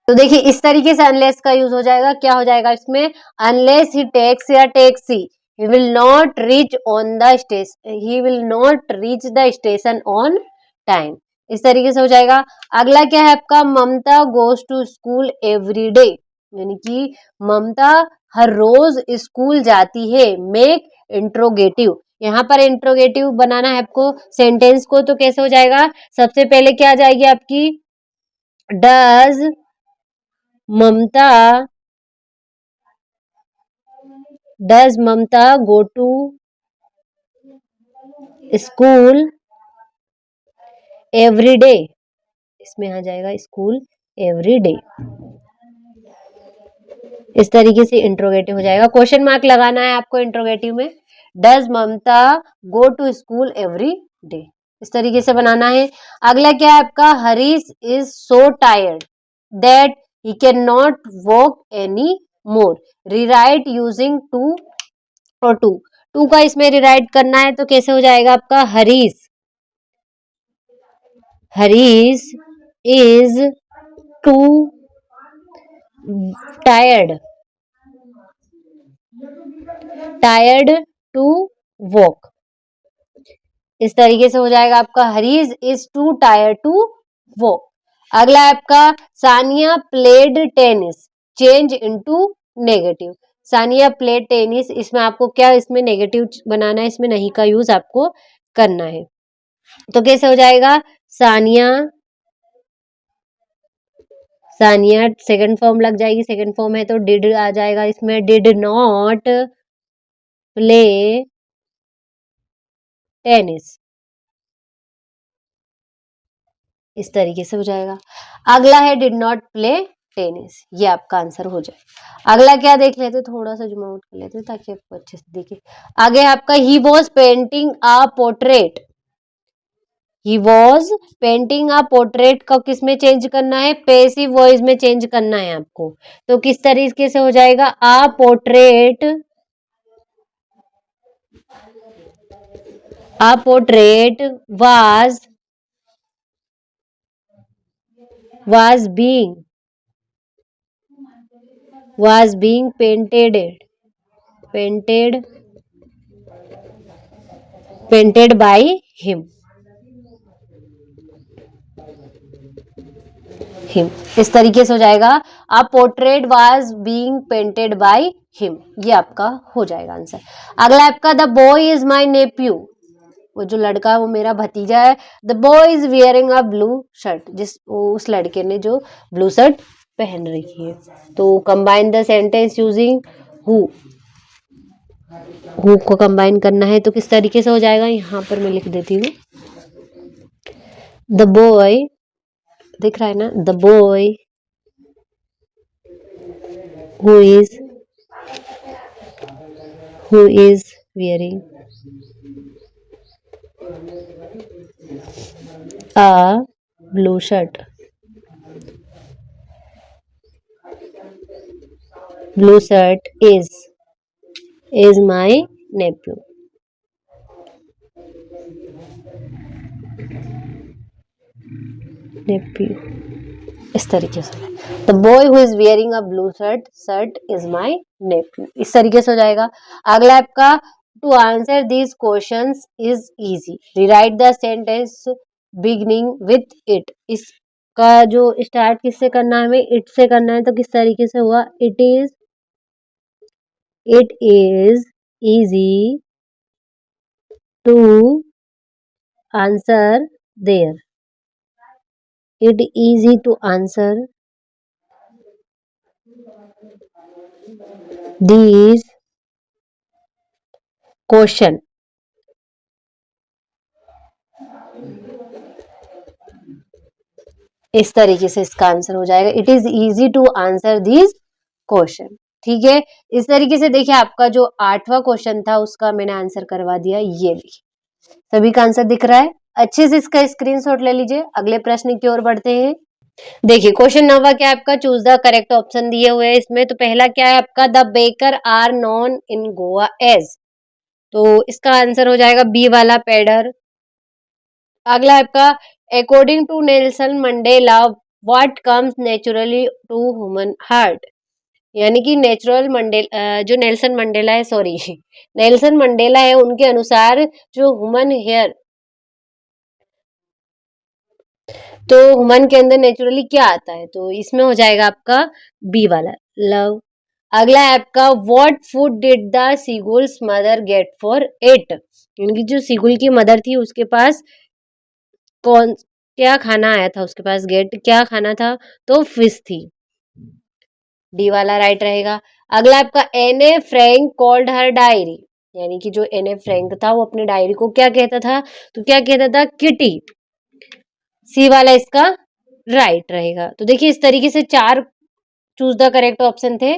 तो देखिए इस तरीके से अनलेस का यूज हो जाएगा। क्या हो जाएगा इसमें, अनलेस ही टेक्स या taxi he will not reach on the station, he will not reach the station on time, इस तरीके से हो जाएगा। अगला क्या है आपका, Mamta goes to school every day, यानी कि ममता हर रोज स्कूल जाती है। मेक इंट्रोगेटिव, यहाँ पर इंट्रोगेटिव बनाना है आपको सेंटेंस को। तो कैसे हो जाएगा, सबसे पहले क्या आ जाएगी आपकी, does Mamta, does Mamta go to school every day, इसमें आ जाएगा स्कूल एवरी डे, इस तरीके से इंट्रोगेटिव हो जाएगा। क्वेश्चन मार्क लगाना है आपको इंट्रोगेटिव में, does Mamta go to school every day, इस तरीके से बनाना है। अगला क्या है आपका, Harish is so tired that he can not walk any more, rewrite using too और टू का इसमें रिराइट करना है। तो कैसे हो जाएगा आपका, Harish, Harish is too tired, tired to walk, इस तरीके से हो जाएगा आपका, Harish is too tired to walk. अगला है आपका, Sania played tennis change into negative, Sania played tennis, इसमें आपको क्या, इसमें नेगेटिव बनाना है, इसमें नहीं का यूज आपको करना है। तो कैसे हो जाएगा, सानिया, सानिया सेकंड फॉर्म लग जाएगी, सेकंड फॉर्म है तो डिड आ जाएगा इसमें, डिड नॉट प्ले टेनिस, इस तरीके से हो जाएगा। अगला है डिड नॉट प्ले टेनिस, ये आपका आंसर हो जाए। अगला क्या देख लेते, थोड़ा सा जूम आउट कर लेते ताकि आपको अच्छे से दिखे। आगे आपका, he was painting a portrait, he was painting a portrait का किस में चेंज करना है, पैसिव वॉइस में चेंज करना है आपको। तो किस तरीके से हो जाएगा, a portrait, a portrait was being painted by him, इस तरीके से हो जाएगा, a portrait was being painted by him, ये आपका हो जाएगा आंसर। अगला आपका, the boy is my Neiphiu, वो जो लड़का है वो मेरा भतीजा है। The boy is wearing a blue shirt, उस लड़के ने जो ब्लू शर्ट पहन रखी है। तो combine the sentence using who, who co combine करना है। तो किस तरीके से हो जाएगा, यहाँ पर मैं लिख देती हूँ, द बॉय, दिख रहा है ना, the boy who is wearing a blue shirt, blue shirt is my nephew, इस तरीके से, the boy who is wearing a blue shirt is my nephew, इस तरीके से हो जाएगा। अगला आपका, to answer these questions is easy, rewrite the sentence beginning with it, इसका जो स्टार्ट किससे करना है, हमें इट से करना है। तो किस तरीके से हुआ, it is easy to answer there, it easy to answer these question, इस तरीके से इसका आंसर हो जाएगा, it is easy to answer these question. ठीक है, इस तरीके से देखिए आपका जो 8वां क्वेश्चन था उसका मैंने आंसर करवा दिया, ये देखिए सभी का आंसर दिख रहा है? अच्छे से इसका स्क्रीनशॉट ले लीजिए। अगले प्रश्न की ओर बढ़ते हैं। देखिए क्वेश्चन नंबर क्या है आपका, चूज द करेक्ट ऑप्शन दिए हुए हैं इसमें। तो पहला क्या है आपका, the baker are known in Goa as, तो इसका आंसर हो जाएगा बी वाला, पेडर। अगला आपका, according to Nelson Mandela what comes naturally to human heart, यानी कि नेचुरल जो नेल्सन मंडेला है, सॉरी नेल्सन मंडेला है, उनके अनुसार जो ह्यूमन हेयर, तो ह्यूमन के अंदर नेचुरली क्या आता है, तो इसमें हो जाएगा आपका बी वाला, लव। अगला है आपका, what food did the seagull's mother get for it, यानी जो सीगुल की मदर थी उसके पास कौन क्या खाना आया था, उसके पास गेट क्या खाना था, तो फिश थी। डी वाला राइट रहेगा। अगला आपका, एने फ्रैंक कॉल्ड हर डायरी, यानी कि जो एने फ्रैंक था वो अपनी डायरी को क्या कहता था, तो क्या कहता था, किटी। सी वाला इसका राइट रहेगा। तो देखिए इस तरीके से चार चूज द करेक्ट ऑप्शन थे,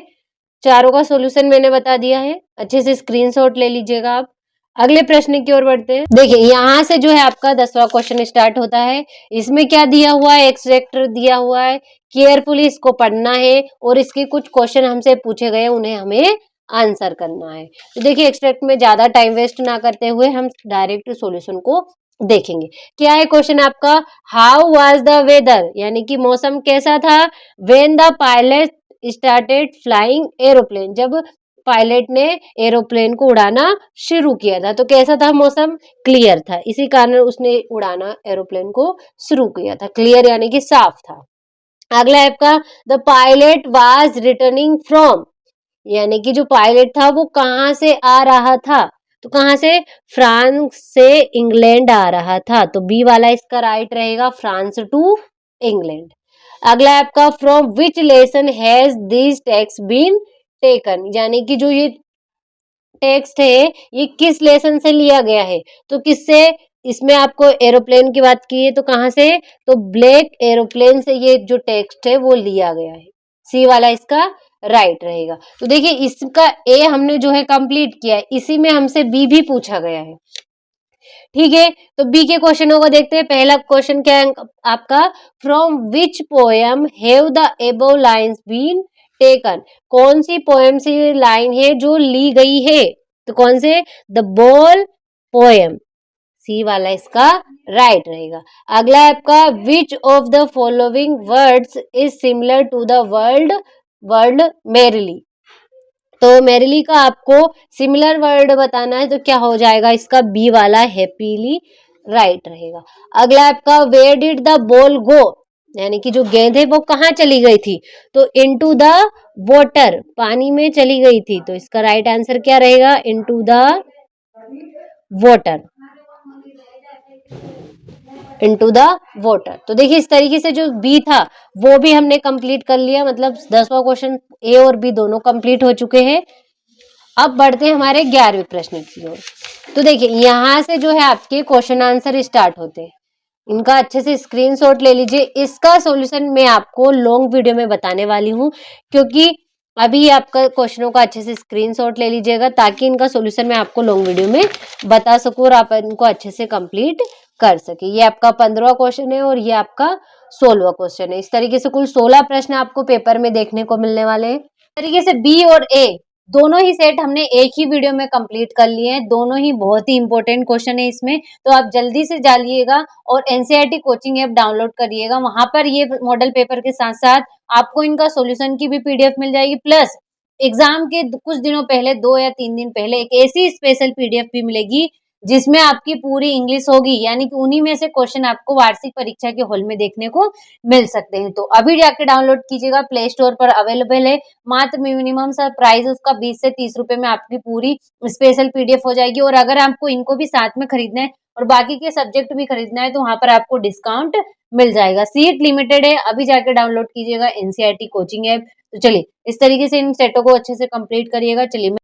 चारों का सॉल्यूशन मैंने बता दिया है, अच्छे से स्क्रीनशॉट ले लीजिएगा आप। अगले प्रश्न की ओर बढ़ते हैं। देखिए यहाँ से जो है आपका 10वां क्वेश्चन स्टार्ट होता है। इसमें क्या दिया हुआ है, एक्सट्रैक्ट दिया हुआ है, केयरफुली इसको पढ़ना है और इसके कुछ क्वेश्चन हमसे पूछे गए, उन्हें हमें आंसर करना है। तो देखिए एक्सट्रैक्ट में ज्यादा टाइम वेस्ट ना करते हुए हम डायरेक्ट सॉल्यूशन को देखेंगे। क्या है क्वेश्चन आपका, हाउ वाज द वेदर, यानी कि मौसम कैसा था, when the pilot started flying aeroplane, जब पायलट ने एरोप्लेन को उड़ाना शुरू किया था, तो कैसा था मौसम, क्लियर था, इसी कारण उसने उड़ाना एरोप्लेन को शुरू किया था, क्लियर यानी कि साफ था। अगला है आपका, the pilot was returning from, यानी कि जो पायलट था वो कहाँ से आ रहा था, तो कहाँ से, फ्रांस से इंग्लैंड आ रहा था, तो बी वाला इसका राइट रहेगा, फ्रांस टू इंग्लैंड। अगला है आपका, from which lesson has this text been taken, यानी कि जो ये टेक्स्ट है ये किस लेसन से लिया गया है, तो किससे, इसमें आपको एरोप्लेन की बात की है, तो कहाँ से, तो ब्लैक एरोप्लेन से ये जो टेक्स्ट है वो लिया गया है। सी वाला इसका राइट रहेगा। तो देखिए इसका ए हमने जो है कंप्लीट किया है, इसी में हमसे बी भी पूछा गया है, ठीक है। तो बी के क्वेश्चनों को देखते हैं। पहला क्वेश्चन क्या है आपका, from which poem have the above lines been taken, कौन सी पोएम से लाइन है जो ली गई है, तो कौन से, द बॉल पोएम, सी वाला इसका राइट रहेगा। अगला है आपका, which of the following words is similar to the word word merrily, तो मेरिली का आपको सिमिलर वर्ड बताना है, तो क्या हो जाएगा इसका, बी वाला हैप्पीली राइट रहेगा। अगला आपका, वेयर डिड द बॉल गो, यानी कि जो गेंद है वो कहाँ चली गई थी, तो इनटू द वाटर, पानी में चली गई थी, तो इसका राइट आंसर क्या रहेगा, into the water, into the water. तो देखिए इस तरीके से जो बी था वो भी हमने कंप्लीट कर लिया, मतलब 10वां क्वेश्चन ए और बी दोनों कंप्लीट हो चुके हैं। अब बढ़ते हैं हमारे 11वें प्रश्न की ओर। तो देखिए यहाँ से जो है आपके क्वेश्चन आंसर स्टार्ट होते हैं, इनका अच्छे से स्क्रीनशॉट ले लीजिए। इसका सॉल्यूशन मैं आपको लॉन्ग वीडियो में बताने वाली हूँ, क्योंकि अभी आपका क्वेश्चनों का अच्छे से स्क्रीनशॉट ले लीजिएगा, ताकि इनका सॉल्यूशन मैं आपको लॉन्ग वीडियो में बता सकूँ और आप इनको अच्छे से कंप्लीट कर सके। ये आपका 15वां क्वेश्चन है और ये आपका 16वां क्वेश्चन है। इस तरीके से कुल 16 प्रश्न आपको पेपर में देखने को मिलने वाले हैं। इस तरीके से बी और ए दोनों ही सेट हमने एक ही वीडियो में कंप्लीट कर लिए हैं, दोनों ही बहुत ही इंपॉर्टेंट क्वेश्चन है इसमें, तो आप जल्दी से जाइएगा और एनसीईआरटी कोचिंग ऐप डाउनलोड करिएगा। वहां पर ये मॉडल पेपर के साथ साथ आपको इनका सॉल्यूशन की भी पीडीएफ मिल जाएगी, प्लस एग्जाम के कुछ दिनों पहले, 2 या 3 दिन पहले एक ऐसी स्पेशल पीडीएफ भी मिलेगी जिसमें आपकी पूरी इंग्लिश होगी, यानी कि उन्हीं में से क्वेश्चन आपको वार्षिक परीक्षा के हॉल में देखने को मिल सकते हैं। तो अभी जाके डाउनलोड कीजिएगा, प्ले स्टोर पर अवेलेबल है। मात्र मिनिमम सा प्राइस उसका 20 से 30 रुपए में आपकी पूरी स्पेशल पीडीएफ हो जाएगी, और अगर आपको इनको भी साथ में खरीदना है और बाकी के सब्जेक्ट भी खरीदना है तो वहां पर आपको डिस्काउंट मिल जाएगा। सीट लिमिटेड है, अभी जाके डाउनलोड कीजिएगा एनसीईआरटी कोचिंग ऐप। तो चलिए इस तरीके से इन सेटों को अच्छे से कंप्लीट करिएगा। चलिए